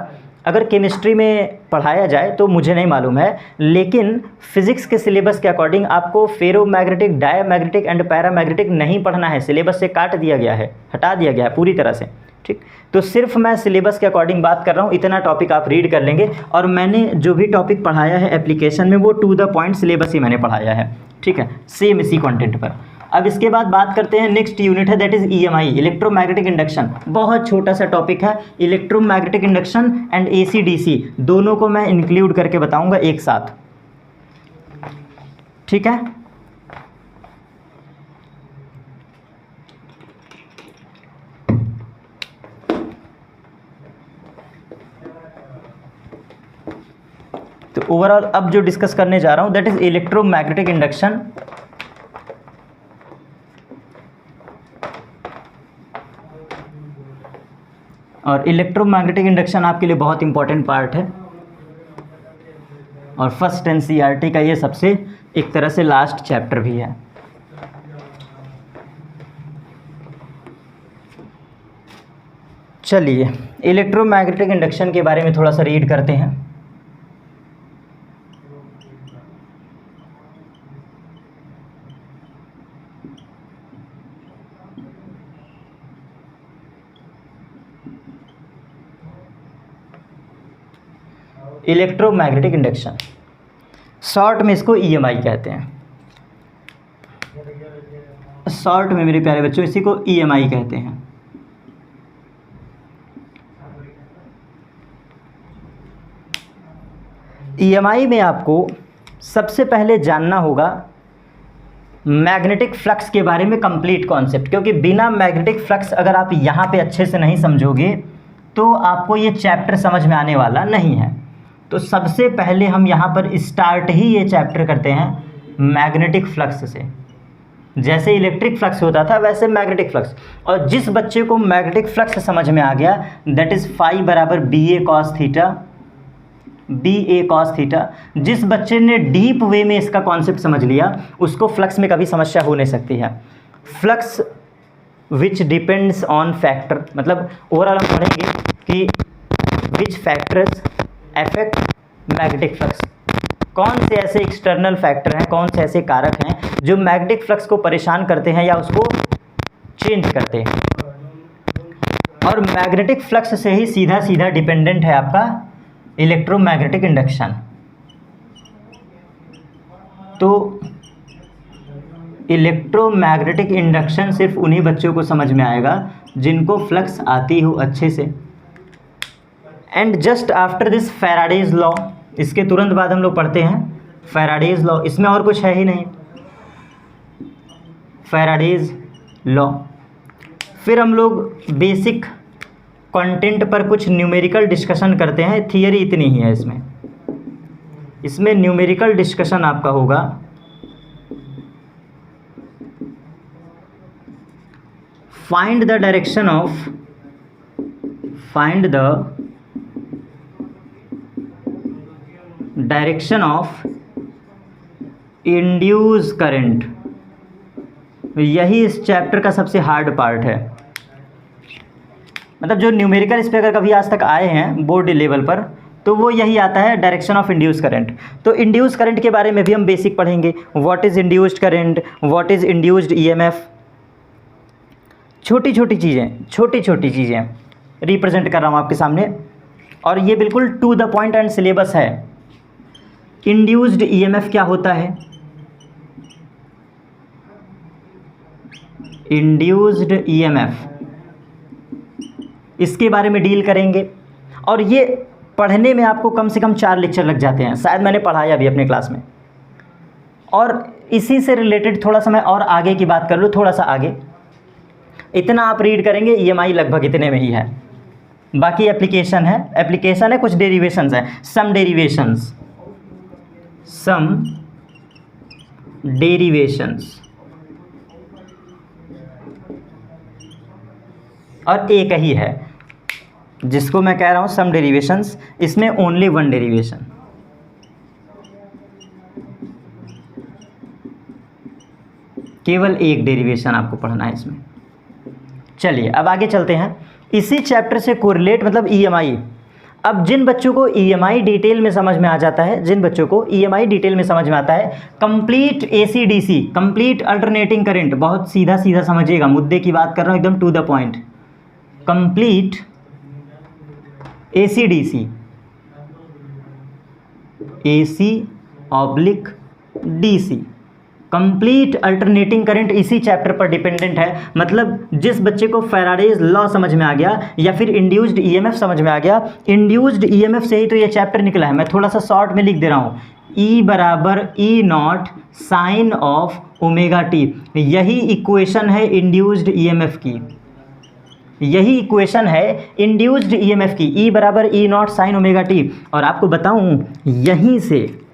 अगर केमिस्ट्री में पढ़ाया जाए तो मुझे नहीं मालूम है, लेकिन फिजिक्स के सिलेबस के अकॉर्डिंग आपको फेरोमैग्नेटिक, डायामैग्नेटिक एंड पैरामैग्नेटिक नहीं पढ़ना है, सिलेबस से काट दिया गया है, हटा दिया गया है पूरी तरह से, ठीक। तो सिर्फ मैं सिलेबस के अकॉर्डिंग बात कर रहा हूँ, इतना टॉपिक आप रीड कर लेंगे। और मैंने जो भी टॉपिक पढ़ाया है एप्लीकेशन में वो टू द पॉइंट सिलेबस ही मैंने पढ़ाया है, ठीक है, सेम इसी कंटेंट पर। अब इसके बाद बात करते हैं, नेक्स्ट यूनिट है that is EMI, electromagnetic induction. बहुत छोटा सा टॉपिक है, इलेक्ट्रोमैग्नेटिक इंडक्शन एंड AC/DC दोनों को मैं इंक्लूड करके बताऊंगा एक साथ, ठीक है। तो ओवरऑल अब जो डिस्कस करने जा रहा हूं दैट इज इलेक्ट्रोमैग्नेटिक इंडक्शन। और इलेक्ट्रोमैग्नेटिक इंडक्शन आपके लिए बहुत इंपॉर्टेंट पार्ट है और फर्स्ट NCERT का ये सबसे एक तरह से लास्ट चैप्टर भी है। चलिए इलेक्ट्रोमैग्नेटिक इंडक्शन के बारे में थोड़ा सा रीड करते हैं। इलेक्ट्रोमैग्नेटिक इंडक्शन, शॉर्ट में इसको EMI कहते हैं। शॉर्ट में मेरे प्यारे बच्चों इसी को EMI कहते हैं। EMI में आपको सबसे पहले जानना होगा मैग्नेटिक फ्लक्स के बारे में कंप्लीट कॉन्सेप्ट, क्योंकि बिना मैग्नेटिक फ्लक्स अगर आप यहाँ पे अच्छे से नहीं समझोगे तो आपको ये चैप्टर समझ में आने वाला नहीं है। तो सबसे पहले हम यहाँ पर स्टार्ट ही ये चैप्टर करते हैं मैग्नेटिक फ्लक्स से। जैसे इलेक्ट्रिक फ्लक्स होता था वैसे मैग्नेटिक फ्लक्स, और जिस बच्चे को मैग्नेटिक फ्लक्स समझ में आ गया दैट इज़ फाई बराबर BA cos theta, BA cos theta. जिस बच्चे ने डीप वे में इसका कॉन्सेप्ट समझ लिया उसको फ्लक्स में कभी समस्या हो नहीं सकती है। Flux which depends on factor, मतलब ओवरऑल हम पढ़ेंगे कि विच फैक्टर्स अफेक्ट मैग्नेटिक फ्लक्स, कौन से ऐसे एक्सटर्नल फैक्टर हैं, कौन से ऐसे कारक हैं जो मैग्नेटिक फ्लक्स को परेशान करते हैं या उसको चेंज करते हैं। और मैग्नेटिक फ्लक्स से ही सीधा सीधा डिपेंडेंट है आपका इलेक्ट्रोमैग्नेटिक इंडक्शन। तो इलेक्ट्रोमैग्नेटिक इंडक्शन सिर्फ उन्हीं बच्चों को समझ में आएगा जिनको फ्लक्स आती हो अच्छे से। And just after this Faraday's law, इसके तुरंत बाद हम लोग पढ़ते हैं फैराडेज लॉ। इसमें और कुछ है ही नहीं, फैराडेज लॉ। फिर हम लोग बेसिक कंटेंट पर कुछ न्यूमेरिकल डिस्कशन करते हैं। थियरी इतनी ही है इसमें न्यूमेरिकल डिस्कशन आपका होगा find the direction of induce current. यही इस चैप्टर का सबसे हार्ड पार्ट है। मतलब जो न्यूमेरिकल इस पर अगर कभी आज तक आए हैं बोर्ड लेवल पर तो वो यही आता है, डायरेक्शन ऑफ इंड्यूस करंट। तो इंड्यूस करंट के बारे में भी हम बेसिक पढ़ेंगे, what is induced current, what is induced EMF। छोटी छोटी चीज़ें रिप्रेजेंट कर रहा हूँ आपके सामने, और ये बिल्कुल to the point and syllabus है। इंड्यूस्ड EMF क्या होता है, इंड्यूस्ड EMF, इसके बारे में डील करेंगे। और ये पढ़ने में आपको कम से कम 4 लेक्चर लग जाते हैं, शायद मैंने पढ़ाया भी अपने क्लास में। और इसी से रिलेटेड थोड़ा सा मैं और आगे की बात कर लूँ, थोड़ा सा आगे, इतना आप रीड करेंगे EMI लगभग इतने में ही है। बाकी एप्लीकेशन है, कुछ डेरिवेशंस है, सम डेरिवेशंस, और एक ही है जिसको मैं कह रहा हूँ सम डेरिवेशंस। इसमें ओनली वन डेरिवेशन, केवल एक डेरिवेशन आपको पढ़ना है इसमें। चलिए अब आगे चलते हैं। इसी चैप्टर से कोरिलेट मतलब EMI। अब जिन बच्चों को EMI डिटेल में समझ में आ जाता है, complete AC/DC, complete alternating current, बहुत सीधा सीधा समझिएगा, मुद्दे की बात कर रहा हूँ एकदम to the point. Complete AC/DC, AC/DC, complete alternating current इसी चैप्टर पर डिपेंडेंट है। मतलब जिस बच्चे को फैराडेज लॉ समझ में आ गया या फिर इंड्यूस्ड EMF समझ में आ गया, इंड्यूस्ड EMF से ही तो ये चैप्टर निकला है। मैं थोड़ा सा शॉर्ट में लिख दे रहा हूँ, E बराबर E0 sine of omega t. यही इक्वेशन है इंड्यूस्ड EMF की, यही इक्वेशन है इंड्यूस्ड EMF की, E बराबर E0 साइन ओमेगा टी। और आपको बताऊं यहीं से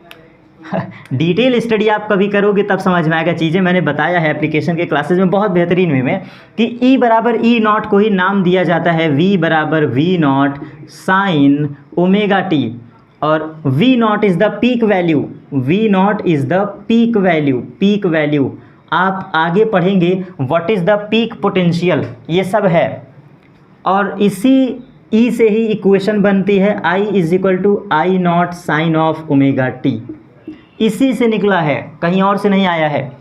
डिटेल स्टडी आप कभी करोगे तब समझ में आएगा चीज़ें। मैंने बताया है एप्लीकेशन के क्लासेस में बहुत बेहतरीन वे में कि E बराबर E0 को ही नाम दिया जाता है V बराबर V0 साइन ओमेगा टी, और V0 is the peak value, V0 is the peak value. आप आगे पढ़ेंगे what is the peak potential, ये सब है। और इसी E से ही इक्वेशन बनती है I is equal to I0 sine of omega t. इसी से निकला है, कहीं और से नहीं आया है।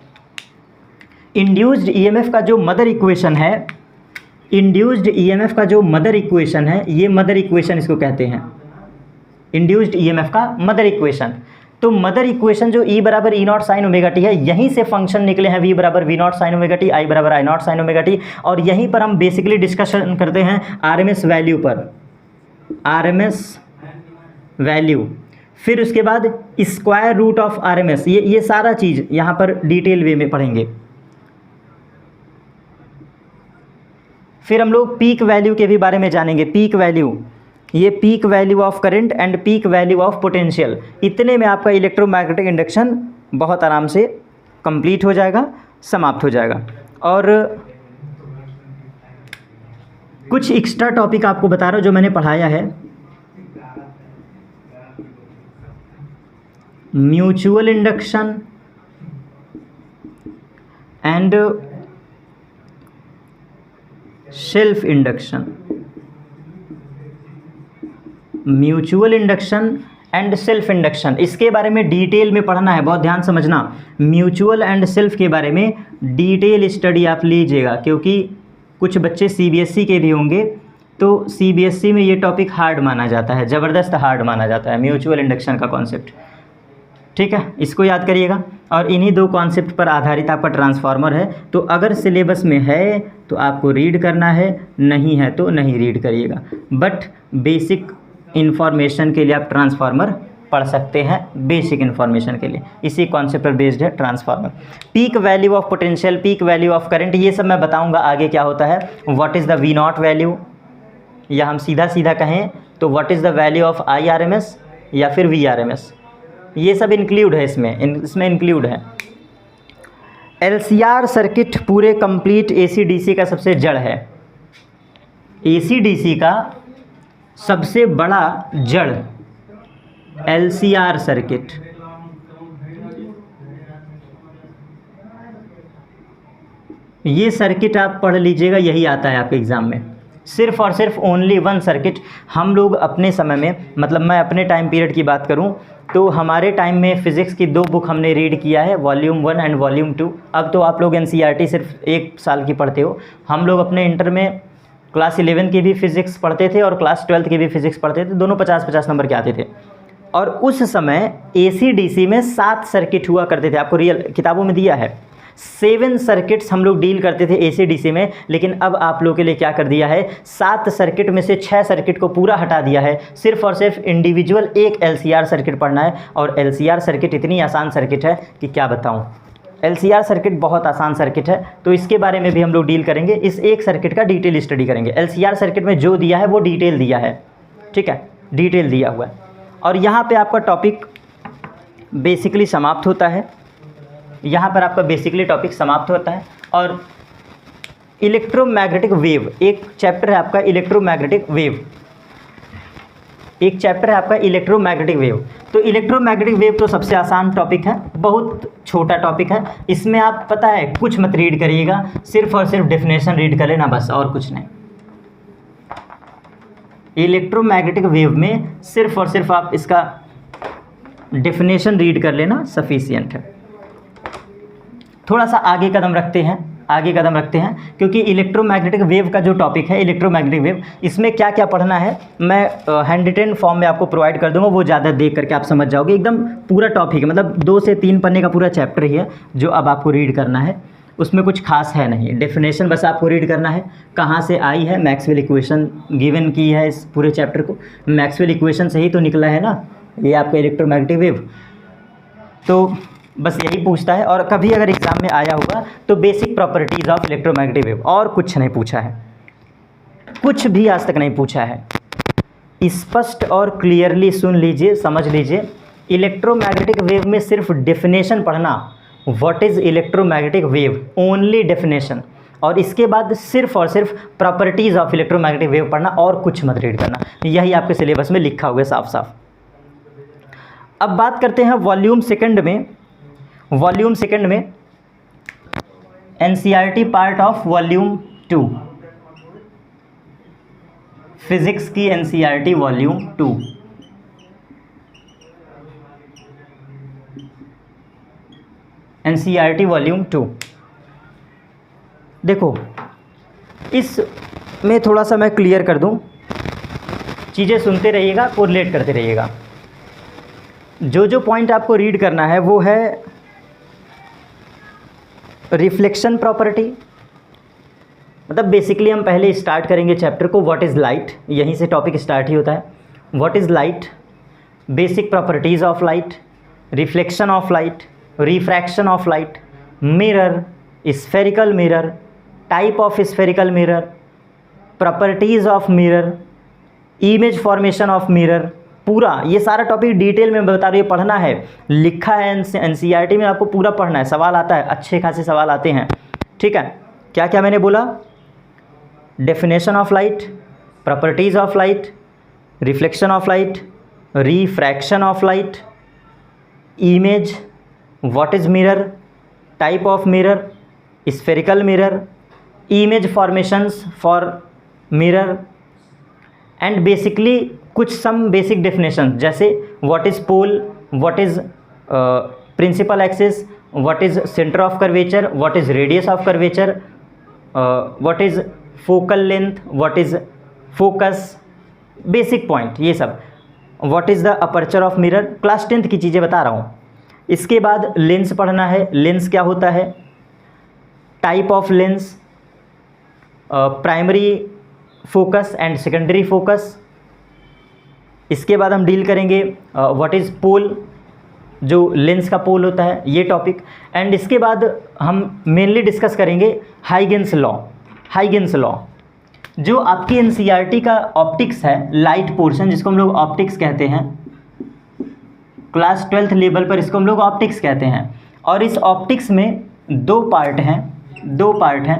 इंड्यूस्ड EMF का जो मदर इक्वेशन है, ये मदर इक्वेशन इसको कहते हैं इंड्यूस्ड ईएमएफ का मदर इक्वेशन। तो मदर इक्वेशन जो E बराबर ई नॉट साइन ओमेगा टी है, यहीं से फंक्शन निकले हैं V बराबर V not sine omega T, I बराबर I not sine omega T, और यहीं पर हम बेसिकली डिस्कशन करते हैं RMS वैल्यू पर, RMS वैल्यू। फिर उसके बाद स्क्वायर रूट ऑफ RMS, ये सारा चीज़ यहाँ पर डिटेल वे में पढ़ेंगे। फिर हम लोग पीक वैल्यू के भी बारे में जानेंगे। पीक वैल्यू, ये peak value of current and peak value of potential. इतने में आपका इलेक्ट्रोमैग्नेटिक इंडक्शन बहुत आराम से कंप्लीट हो जाएगा, समाप्त हो जाएगा। और कुछ एक्स्ट्रा टॉपिक आपको बता रहा हूँ जो मैंने पढ़ाया है। Mutual induction and self induction, mutual induction and self induction, इसके बारे में डिटेल में पढ़ना है, बहुत ध्यान समझना। म्यूचुअल एंड सेल्फ के बारे में डिटेल स्टडी आप लीजिएगा, क्योंकि कुछ बच्चे सीबीएसई के भी होंगे, तो सीबीएसई में ये टॉपिक हार्ड माना जाता है, ज़बरदस्त हार्ड माना जाता है म्यूचुअल इंडक्शन का कॉन्सेप्ट। ठीक है, इसको याद करिएगा। और इन्हीं दो कॉन्सेप्ट पर आधारित आपका ट्रांसफार्मर है। तो अगर सिलेबस में है तो आपको रीड करना है, नहीं है तो नहीं रीड करिएगा। बट बेसिक इन्फॉर्मेशन के लिए आप ट्रांसफार्मर पढ़ सकते हैं, बेसिक इन्फॉर्मेशन के लिए। इसी कॉन्सेप्ट पर बेस्ड है transformer. Peak value of potential, peak value of current, ये सब मैं बताऊंगा आगे क्या होता है। What is the V naught value, या हम सीधा सीधा कहें तो what is the value of IRMS या फिर VRMS, ये सब इंक्लूड है इसमें इंक्लूड है। LCR सर्किट पूरे कंप्लीट AC/DC का सबसे जड़ है। AC/DC का सबसे बड़ा जड़ LCR सर्किट। ये सर्किट आप पढ़ लीजिएगा, यही आता है आपके एग्ज़ाम में। सिर्फ और सिर्फ ओनली वन सर्किट। हम लोग अपने समय में, मतलब मैं अपने टाइम पीरियड की बात करूं तो हमारे टाइम में फ़िज़िक्स की 2 बुक हमने रीड किया है, वॉल्यूम 1 एंड वॉल्यूम 2। अब तो आप लोग NCERT सिर्फ 1 साल की पढ़ते हो। हम लोग अपने इंटर में क्लास 11 की भी फ़िज़िक्स पढ़ते थे और क्लास 12 की भी फ़िज़िक्स पढ़ते थे, दोनों 50-50 नंबर के आते थे। और उस समय AC/DC में 7 सर्किट हुआ करते थे, आपको रियल किताबों में दिया है। 7 सर्किट्स हम लोग डील करते थे AC/DC में, लेकिन अब आप लोगों के लिए क्या कर दिया है, 7 सर्किट में से 6 सर्किट को पूरा हटा दिया है। सिर्फ और सिर्फ इंडिविजुअल एक LCR सर्किट पढ़ना है। और LCR सर्किट इतनी आसान सर्किट है कि क्या बताऊं। LCR सर्किट बहुत आसान सर्किट है, तो इसके बारे में भी हम लोग डील करेंगे। इस एक सर्किट का डिटेल स्टडी करेंगे। LCR सर्किट में जो दिया है वो डिटेल दिया है, ठीक है, डिटेल दिया हुआ है। और यहाँ पे आपका टॉपिक बेसिकली समाप्त होता है, यहाँ पर आपका बेसिकली टॉपिक समाप्त होता है। और इलेक्ट्रोमैग्नेटिक वेव, एक चैप्टर है आपका इलेक्ट्रोमैग्नेटिक वेव, एक चैप्टर है आपका इलेक्ट्रोमैग्नेटिक वेव। तो इलेक्ट्रोमैग्नेटिक वेव तो सबसे आसान टॉपिक है, बहुत छोटा टॉपिक है। इसमें आप पता है कुछ मत रीड करिएगा, सिर्फ और सिर्फ डेफिनेशन रीड कर लेना बस, और कुछ नहीं। इलेक्ट्रोमैग्नेटिक वेव में सिर्फ और सिर्फ आप इसका डेफिनेशन रीड कर लेना, सफिशिएंट है। थोड़ा सा आगे कदम रखते हैं, क्योंकि इलेक्ट्रोमैग्नेटिक वेव का जो टॉपिक है इलेक्ट्रोमैग्नेटिक वेव, इसमें क्या क्या पढ़ना है मैं हैंड रिटेन फॉर्म में आपको प्रोवाइड कर दूंगा, वो ज़्यादा देख करके आप समझ जाओगे। एकदम पूरा टॉपिक है, मतलब 2 से 3 पन्ने का पूरा चैप्टर ही है जो अब आपको रीड करना है। उसमें कुछ खास है नहीं, डेफिनेशन बस आपको रीड करना है, कहाँ से आई है, मैक्सवेल इक्वेशन गिवन की है इस पूरे चैप्टर को। मैक्सवेल इक्वेशन से ही तो निकला है ना ये आपका इलेक्ट्रोमैग्नेटिक वेव। तो बस यही पूछता है। और कभी अगर एग्ज़ाम में आया होगा तो basic properties of electromagnetic wave, और कुछ नहीं पूछा है, कुछ भी आज तक नहीं पूछा है। स्पष्ट और क्लियरली सुन लीजिए, समझ लीजिए। इलेक्ट्रोमैग्नेटिक वेव में सिर्फ डेफिनेशन पढ़ना, what is electromagnetic wave, only definition. और इसके बाद सिर्फ और सिर्फ प्रॉपर्टीज़ ऑफ इलेक्ट्रोमैग्नेटिक वेव पढ़ना, और कुछ मत रीड करना। यही आपके सिलेबस में लिखा हुआ है साफ साफ। अब बात करते हैं वॉल्यूम सेकंड में। वॉल्यूम सेकंड में NCERT part of volume 2, physics की NCERT वॉल्यूम 2। NCERT वॉल्यूम 2 देखो, इस में थोड़ा सा मैं क्लियर कर दूं। चीज़ें सुनते रहिएगा, कोरिलेट करते रहिएगा। जो जो पॉइंट आपको रीड करना है वो है रिफ्लेक्शन प्रॉपर्टी। मतलब बेसिकली हम पहले स्टार्ट करेंगे चैप्टर को व्हाट इज़ लाइट, यहीं से टॉपिक स्टार्ट ही होता है। What is light, basic properties of light, reflection of light, refraction of light, mirror, spherical mirror, type of spherical mirror, properties of mirror, image formation of mirror. पूरा ये सारा topic detail में बता रही है, पढ़ना है, लिखा है एनसीईआरटी में, आपको पूरा पढ़ना है। सवाल आता है, अच्छे खासे सवाल आते हैं, ठीक है। क्या क्या मैंने बोला? Definition of light, properties of light, reflection of light, refraction of light, image, what is mirror, type of mirror, spherical mirror, image formations for mirror, and basically कुछ सम बेसिक डेफिनेशन जैसे what is pole, what is principal axis, what is centre of curvature, what is radius of curvature, what is focal length, what is focus, basic point ये सब। What is the aperture of mirror, class 10th की चीज़ें बता रहा हूँ। इसके बाद lens पढ़ना है, लेंस क्या होता है, type of lens, primary focus and secondary focus. इसके बाद हम डील करेंगे व्हाट इज़ पोल, जो लेंस का पोल होता है, ये टॉपिक। एंड इसके बाद हम मेनली डिस्कस करेंगे हाइगेंस लॉ। हाइगेंस लॉ जो आपकी एनसीईआरटी का ऑप्टिक्स है, लाइट पोर्शन जिसको हम लोग ऑप्टिक्स कहते हैं, क्लास 12th लेवल पर इसको हम लोग ऑप्टिक्स कहते हैं। और इस ऑप्टिक्स में दो पार्ट हैं,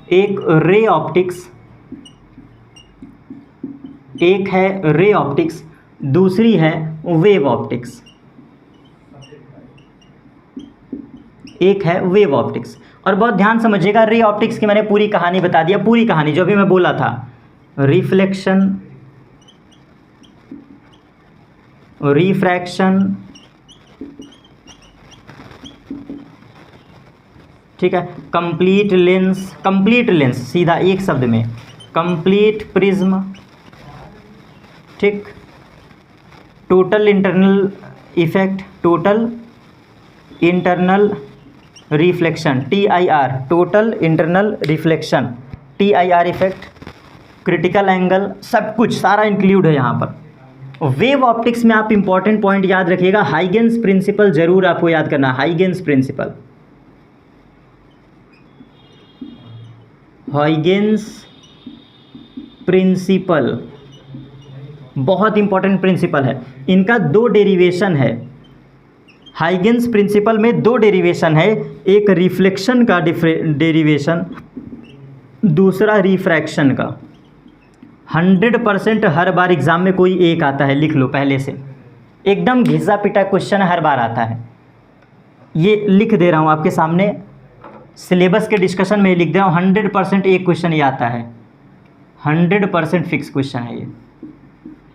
एक रे ऑप्टिक्स, एक है रे ऑप्टिक्स, दूसरी है वेव ऑप्टिक्स, एक है वेव ऑप्टिक्स। और बहुत ध्यान समझिएगा, रे ऑप्टिक्स की मैंने पूरी कहानी बता दिया, पूरी कहानी जो भी मैं बोला था, रिफ्लेक्शन, रिफ्रैक्शन, ठीक है, कंप्लीट लेंस सीधा एक शब्द में, कंप्लीट प्रिज्म, ठीक, total internal effect, total internal reflection, TIR, total internal reflection, TIR effect, critical angle, सब कुछ सारा इंक्लूड है यहाँ पर। वेव ऑप्टिक्स में आप इंपॉर्टेंट पॉइंट याद रखिएगा, हाइगेंस प्रिंसिपल जरूर आपको याद करना, हाइगेंस प्रिंसिपल, हाइगेंस प्रिंसिपल बहुत इंपॉर्टेंट प्रिंसिपल है। इनका दो डेरिवेशन है, हाइगेंस प्रिंसिपल में दो डेरिवेशन है, एक रिफ्लेक्शन का डेरिवेशन, दूसरा रिफ्रैक्शन का। 100% हर बार एग्जाम में कोई एक आता है, लिख लो पहले से, एकदम घिसा पिटा क्वेश्चन हर बार आता है। ये लिख दे रहा हूँ आपके सामने, सिलेबस के डिस्कशन में लिख दे रहा हूँ, 100% एक क्वेश्चन ये आता है, 100% फिक्स क्वेश्चन है ये।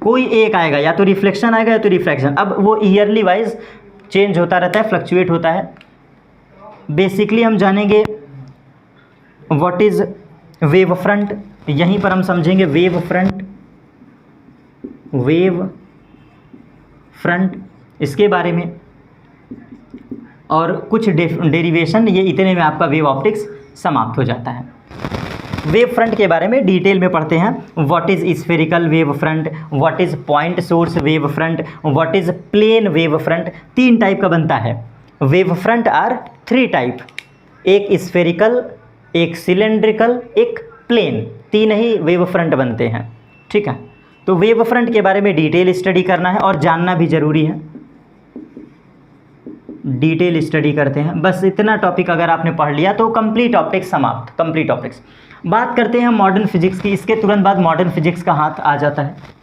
कोई एक आएगा, या तो रिफ्लेक्शन आएगा या तो रिफ्रैक्शन। अब वो ईयरली वाइज चेंज होता रहता है, फ्लक्चुएट होता है। बेसिकली हम जानेंगे व्हाट इज़ वेव फ्रंट, यहीं पर हम समझेंगे वेव फ्रंट इसके बारे में, और कुछ डेरिवेशन, ये इतने में आपका वेव ऑप्टिक्स समाप्त हो जाता है। वेव फ्रंट के बारे में डिटेल में पढ़ते हैं, what is spherical wave front, what is point source wave front, what is plane wave front. 3 type का बनता है वेव फ्रंट, आर 3 टाइप, एक स्फेरिकल, एक सिलेंड्रिकल, एक प्लेन, 3 ही वेव फ्रंट बनते हैं, ठीक है। तो वेव फ्रंट के बारे में डिटेल स्टडी करना है और जानना भी ज़रूरी है, डिटेल स्टडी करते हैं। बस इतना टॉपिक अगर आपने पढ़ लिया तो कंप्लीट ऑप्टिक्स समाप्त, कंप्लीट ऑप्टिक्स। बात करते हैं मॉडर्न फिजिक्स की, इसके तुरंत बाद मॉडर्न फिजिक्स का हाथ आ जाता है।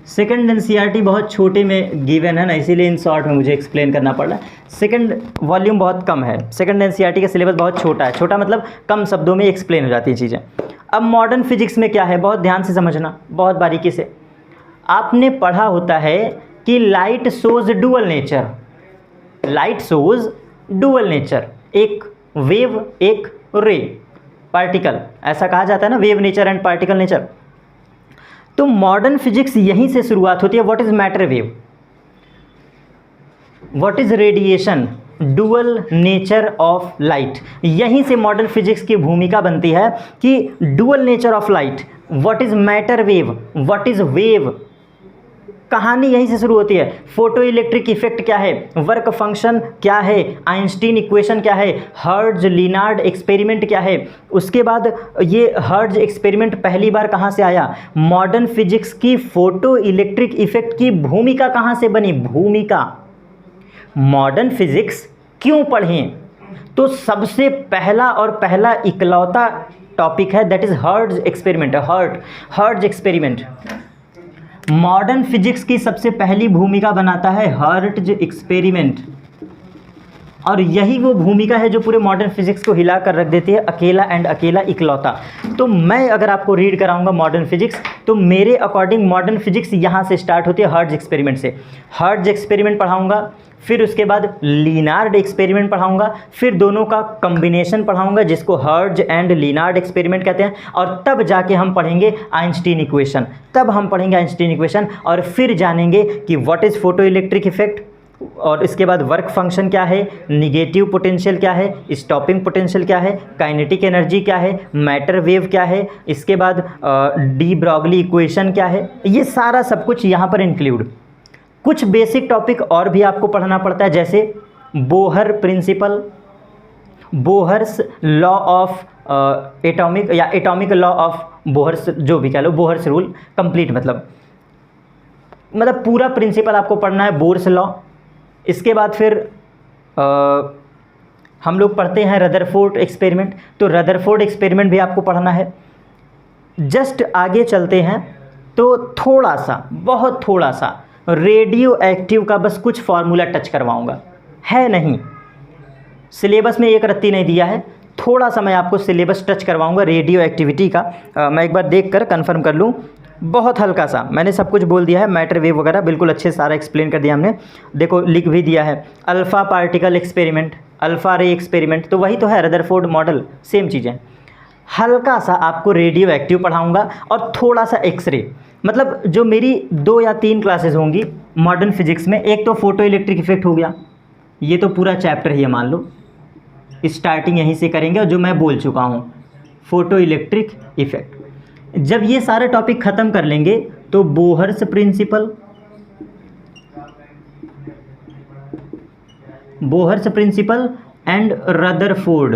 सेकंड एनसीईआरटी बहुत छोटे में गिवन है ना, इसीलिए इन शॉर्ट में मुझे एक्सप्लेन करना पड़ रहा है। सेकंड वॉल्यूम बहुत कम है, सेकंड एनसीईआरटी का सिलेबस बहुत छोटा है, छोटा मतलब कम शब्दों में एक्सप्लेन हो जाती है चीज़ें। अब मॉडर्न फिजिक्स में क्या है, बहुत ध्यान से समझना, बहुत बारीकी से। आपने पढ़ा होता है कि light shows dual nature, light shows dual nature, एक वेव एक रे, पार्टिकल, ऐसा कहा जाता है ना, wave nature and particle nature. तो मॉडर्न फिजिक्स यहीं से शुरुआत होती है। What is matter wave, what is radiation, dual nature of light, यहीं से मॉडर्न फिजिक्स की भूमिका बनती है कि dual nature of light, what is matter wave, what is wave, कहानी यहीं से शुरू होती है। फोटो इलेक्ट्रिक इफेक्ट क्या है, वर्क फंक्शन क्या है, आइंस्टीन इक्वेशन क्या है, हर्ट्ज लीनार्ड एक्सपेरिमेंट क्या है। उसके बाद ये हर्ट्ज एक्सपेरिमेंट पहली बार कहाँ से आया, मॉडर्न फिजिक्स की फोटो इलेक्ट्रिक इफेक्ट की भूमिका कहाँ से बनी, भूमिका। मॉडर्न फिजिक्स क्यों पढ़ें, तो सबसे पहला और पहला इकलौता टॉपिक है that is hertz experiment. Hertz experiment modern physics की सबसे पहली भूमिका बनाता है हर्ट्ज एक्सपेरिमेंट, और यही वो भूमिका है जो पूरे मॉडर्न फिजिक्स को हिला कर रख देती है, अकेला एंड अकेला इकलौता। तो मैं अगर आपको रीड कराऊंगा मॉडर्न फिजिक्स, तो मेरे अकॉर्डिंग मॉडर्न फिजिक्स यहाँ से स्टार्ट होती है हर्ट्ज एक्सपेरिमेंट से। हर्ट्ज एक्सपेरिमेंट पढ़ाऊंगा, फिर उसके बाद लीनार्ड एक्सपेरिमेंट पढ़ाऊंगा, फिर दोनों का कॉम्बिनेशन पढ़ाऊंगा जिसको हर्ट्ज एंड लीनार्ड एक्सपेरिमेंट कहते हैं, और तब जाके हम पढ़ेंगे आइंस्टीन इक्वेशन। और फिर जानेंगे कि what is photo electric effect, और इसके बाद वर्क फंक्शन क्या है, निगेटिव पोटेंशियल क्या है, स्टॉपिंग पोटेंशियल क्या है, काइनेटिक एनर्जी क्या है, मैटर वेव क्या है, इसके बाद डी ब्रॉगली इक्वेशन क्या है। ये सारा सब कुछ यहाँ पर इंक्लूड। कुछ बेसिक टॉपिक और भी आपको पढ़ना पड़ता है, जैसे Bohr principle, Bohr's law of atomic या एटॉमिक लॉ ऑफ बोहर्स, जो भी कह लो, बोहर्स रूल कंप्लीट, मतलब पूरा प्रिंसिपल आपको पढ़ना है, बोर्स लॉ। इसके बाद फिर हम लोग पढ़ते हैं रदरफोर्ड एक्सपेरिमेंट, तो रदरफोर्ड एक्सपेरिमेंट भी आपको पढ़ना है। जस्ट आगे चलते हैं तो थोड़ा सा, बहुत थोड़ा सा रेडियो एक्टिव का बस कुछ फार्मूला टच करवाऊंगा, है नहीं सिलेबस में एक रत्ती नहीं दिया है, थोड़ा सा मैं आपको सिलेबस टच करवाऊंगा रेडियो एक्टिविटी का। मैं एक बार देख कर कन्फर्म कर लूँ, बहुत हल्का सा, मैंने सब कुछ बोल दिया है, मैटर वेव वगैरह बिल्कुल अच्छे से सारा एक्सप्लेन कर दिया हमने। देखो लिख भी दिया है अल्फ़ा पार्टिकल एक्सपेरिमेंट, अल्फ़ा रे एक्सपेरिमेंट, तो वही तो है रदरफोर्ड मॉडल, सेम चीज़ें। हल्का सा आपको रेडियो एक्टिव पढ़ाऊँगा और थोड़ा सा एक्सरे, मतलब जो मेरी 2 या 3 क्लासेस होंगी मॉडर्न फिजिक्स में, एक तो फोटो इलेक्ट्रिक इफेक्ट हो गया, ये तो पूरा चैप्टर ही है मान लो, स्टार्टिंग यहीं से करेंगे, और जो मैं बोल चुका हूँ फोटो इलेक्ट्रिक इफेक्ट। जब ये सारे टॉपिक ख़त्म कर लेंगे तो Bohr's principle and Rutherford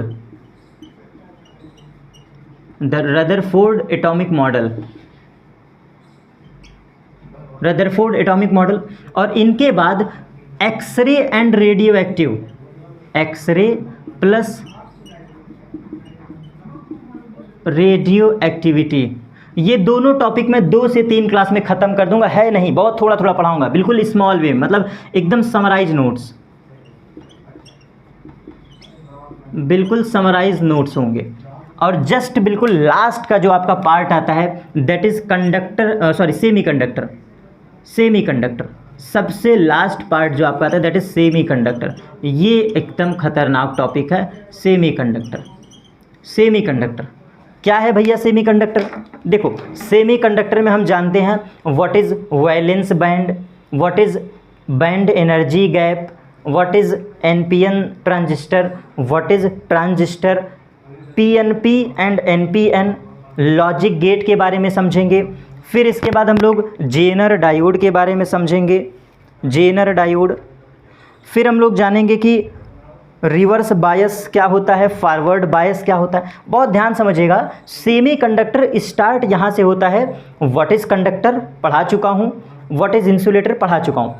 atomic model, और इनके बाद X-ray and radioactive, X-ray plus radioactivity, ये दोनों टॉपिक मैं 2 से 3 क्लास में ख़त्म कर दूंगा, है नहीं, बहुत थोड़ा थोड़ा पढ़ाऊंगा, बिल्कुल स्मॉल वे, मतलब एकदम समराइज नोट्स, बिल्कुल समराइज नोट्स होंगे। और जस्ट बिल्कुल लास्ट का जो आपका पार्ट आता है दैट इज़ सेमीकंडक्टर, सबसे लास्ट पार्ट जो आपका आता है दैट इज़ सेमीकंडक्टर। ये एकदम खतरनाक टॉपिक है सेमीकंडक्टर। क्या है भैया सेमीकंडक्टर? देखो सेमीकंडक्टर में हम जानते हैं what is valence band, what is band energy gap, what is NPN transistor, what is transistor, PNP and NPN, logic gate के बारे में समझेंगे। फिर इसके बाद हम लोग जेनर डायोड के बारे में समझेंगे, जेनर डायोड। फिर हम लोग जानेंगे कि रिवर्स बायस क्या होता है, फॉरवर्ड बायस क्या होता है। बहुत ध्यान समझिएगा, सेमीकंडक्टर स्टार्ट यहाँ से होता है। व्हाट इज़ कंडक्टर पढ़ा चुका हूँ, व्हाट इज़ इंसुलेटर पढ़ा चुका हूँ।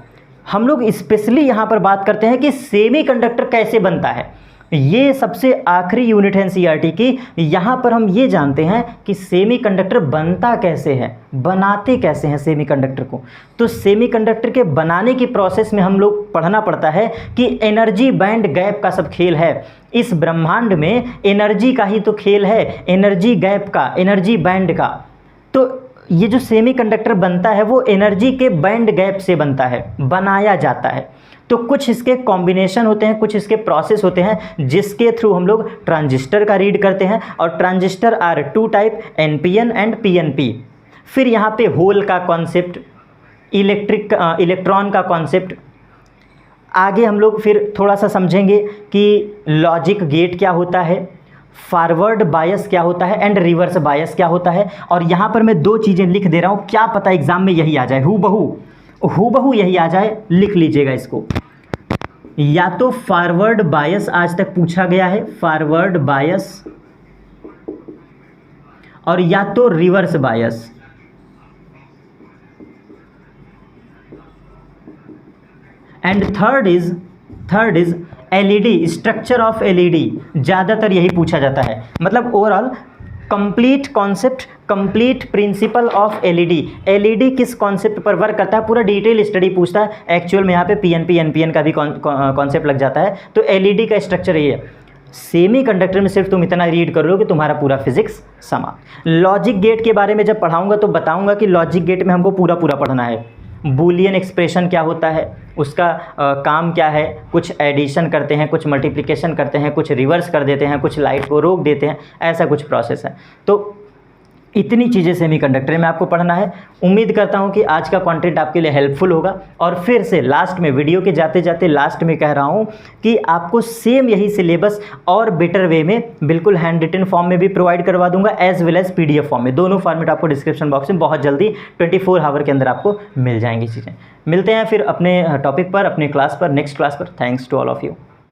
हम लोग स्पेशली यहाँ पर बात करते हैं कि सेमीकंडक्टर कैसे बनता है। ये सबसे आखिरी यूनिट है एनसीईआरटी की। यहाँ पर हम ये जानते हैं कि सेमीकंडक्टर बनता कैसे है, बनाते कैसे हैं सेमीकंडक्टर को। तो सेमीकंडक्टर के बनाने की प्रोसेस में हम लोग पढ़ना पड़ता है कि एनर्जी बैंड गैप का सब खेल है। इस ब्रह्मांड में एनर्जी का ही तो खेल है, एनर्जी गैप का, एनर्जी बैंड का। तो ये जो सेमीकंडक्टर बनता है वो एनर्जी के बैंड गैप से बनता है, बनाया जाता है। तो कुछ इसके कॉम्बिनेशन होते हैं, कुछ इसके प्रोसेस होते हैं जिसके थ्रू हम लोग ट्रांजिस्टर का रीड करते हैं। और transistor are 2 type, NPN and PNP. फिर यहाँ पे होल का कॉन्सेप्ट, इलेक्ट्रॉन का कॉन्सेप्ट। आगे हम लोग फिर थोड़ा सा समझेंगे कि लॉजिक गेट क्या होता है, फॉरवर्ड बायस क्या होता है एंड रिवर्स बायस क्या होता है। और यहाँ पर मैं 2 चीज़ें लिख दे रहा हूँ, क्या पता एग्जाम में यही आ जाए, हूबहू यही आ जाए, लिख लीजिएगा इसको। या तो फॉरवर्ड बायस आज तक पूछा गया है, फॉरवर्ड बायस, और या तो reverse bias. And third is LED, structure of LED, ज़्यादातर यही पूछा जाता है। मतलब overall complete concept, complete principle of LED, LED किस कॉन्सेप्ट पर वर्क करता है, पूरा डिटेल स्टडी पूछता है। एक्चुअल में यहाँ पे पीएनपी एनपीएन का भी कॉन्सेप्ट लग जाता है। तो एलईडी का स्ट्रक्चर ये है। सेमीकंडक्टर में सिर्फ तुम इतना रीड कर लो कि तुम्हारा पूरा फिजिक्स समाप्त। लॉजिक गेट के बारे में जब पढ़ाऊंगा तो बताऊंगा कि लॉजिक गेट में हमको पूरा पढ़ना है। बूलियन एक्सप्रेशन क्या होता है, उसका काम क्या है, कुछ एडिशन करते हैं, कुछ मल्टीप्लिकेशन करते हैं, कुछ रिवर्स कर देते हैं, कुछ लाइट को रोक देते हैं, ऐसा कुछ प्रोसेस है। तो इतनी चीज़ें सेमीकंडक्टर में आपको पढ़ना है। उम्मीद करता हूं कि आज का कंटेंट आपके लिए हेल्पफुल होगा। और फिर से लास्ट में, वीडियो के जाते जाते लास्ट में कह रहा हूं कि आपको सेम यही सिलेबस और बेटर वे में बिल्कुल हैंड रिटन फॉर्म में भी प्रोवाइड करवा दूंगा, as well as PDF form में। दोनों फॉर्मेट आपको डिस्क्रिप्शन बॉक्स में बहुत जल्दी 24 आवर के अंदर आपको मिल जाएंगी चीज़ें। मिलते हैं फिर अपने टॉपिक पर, अपने क्लास पर, नेक्स्ट क्लास पर। Thanks to all of you.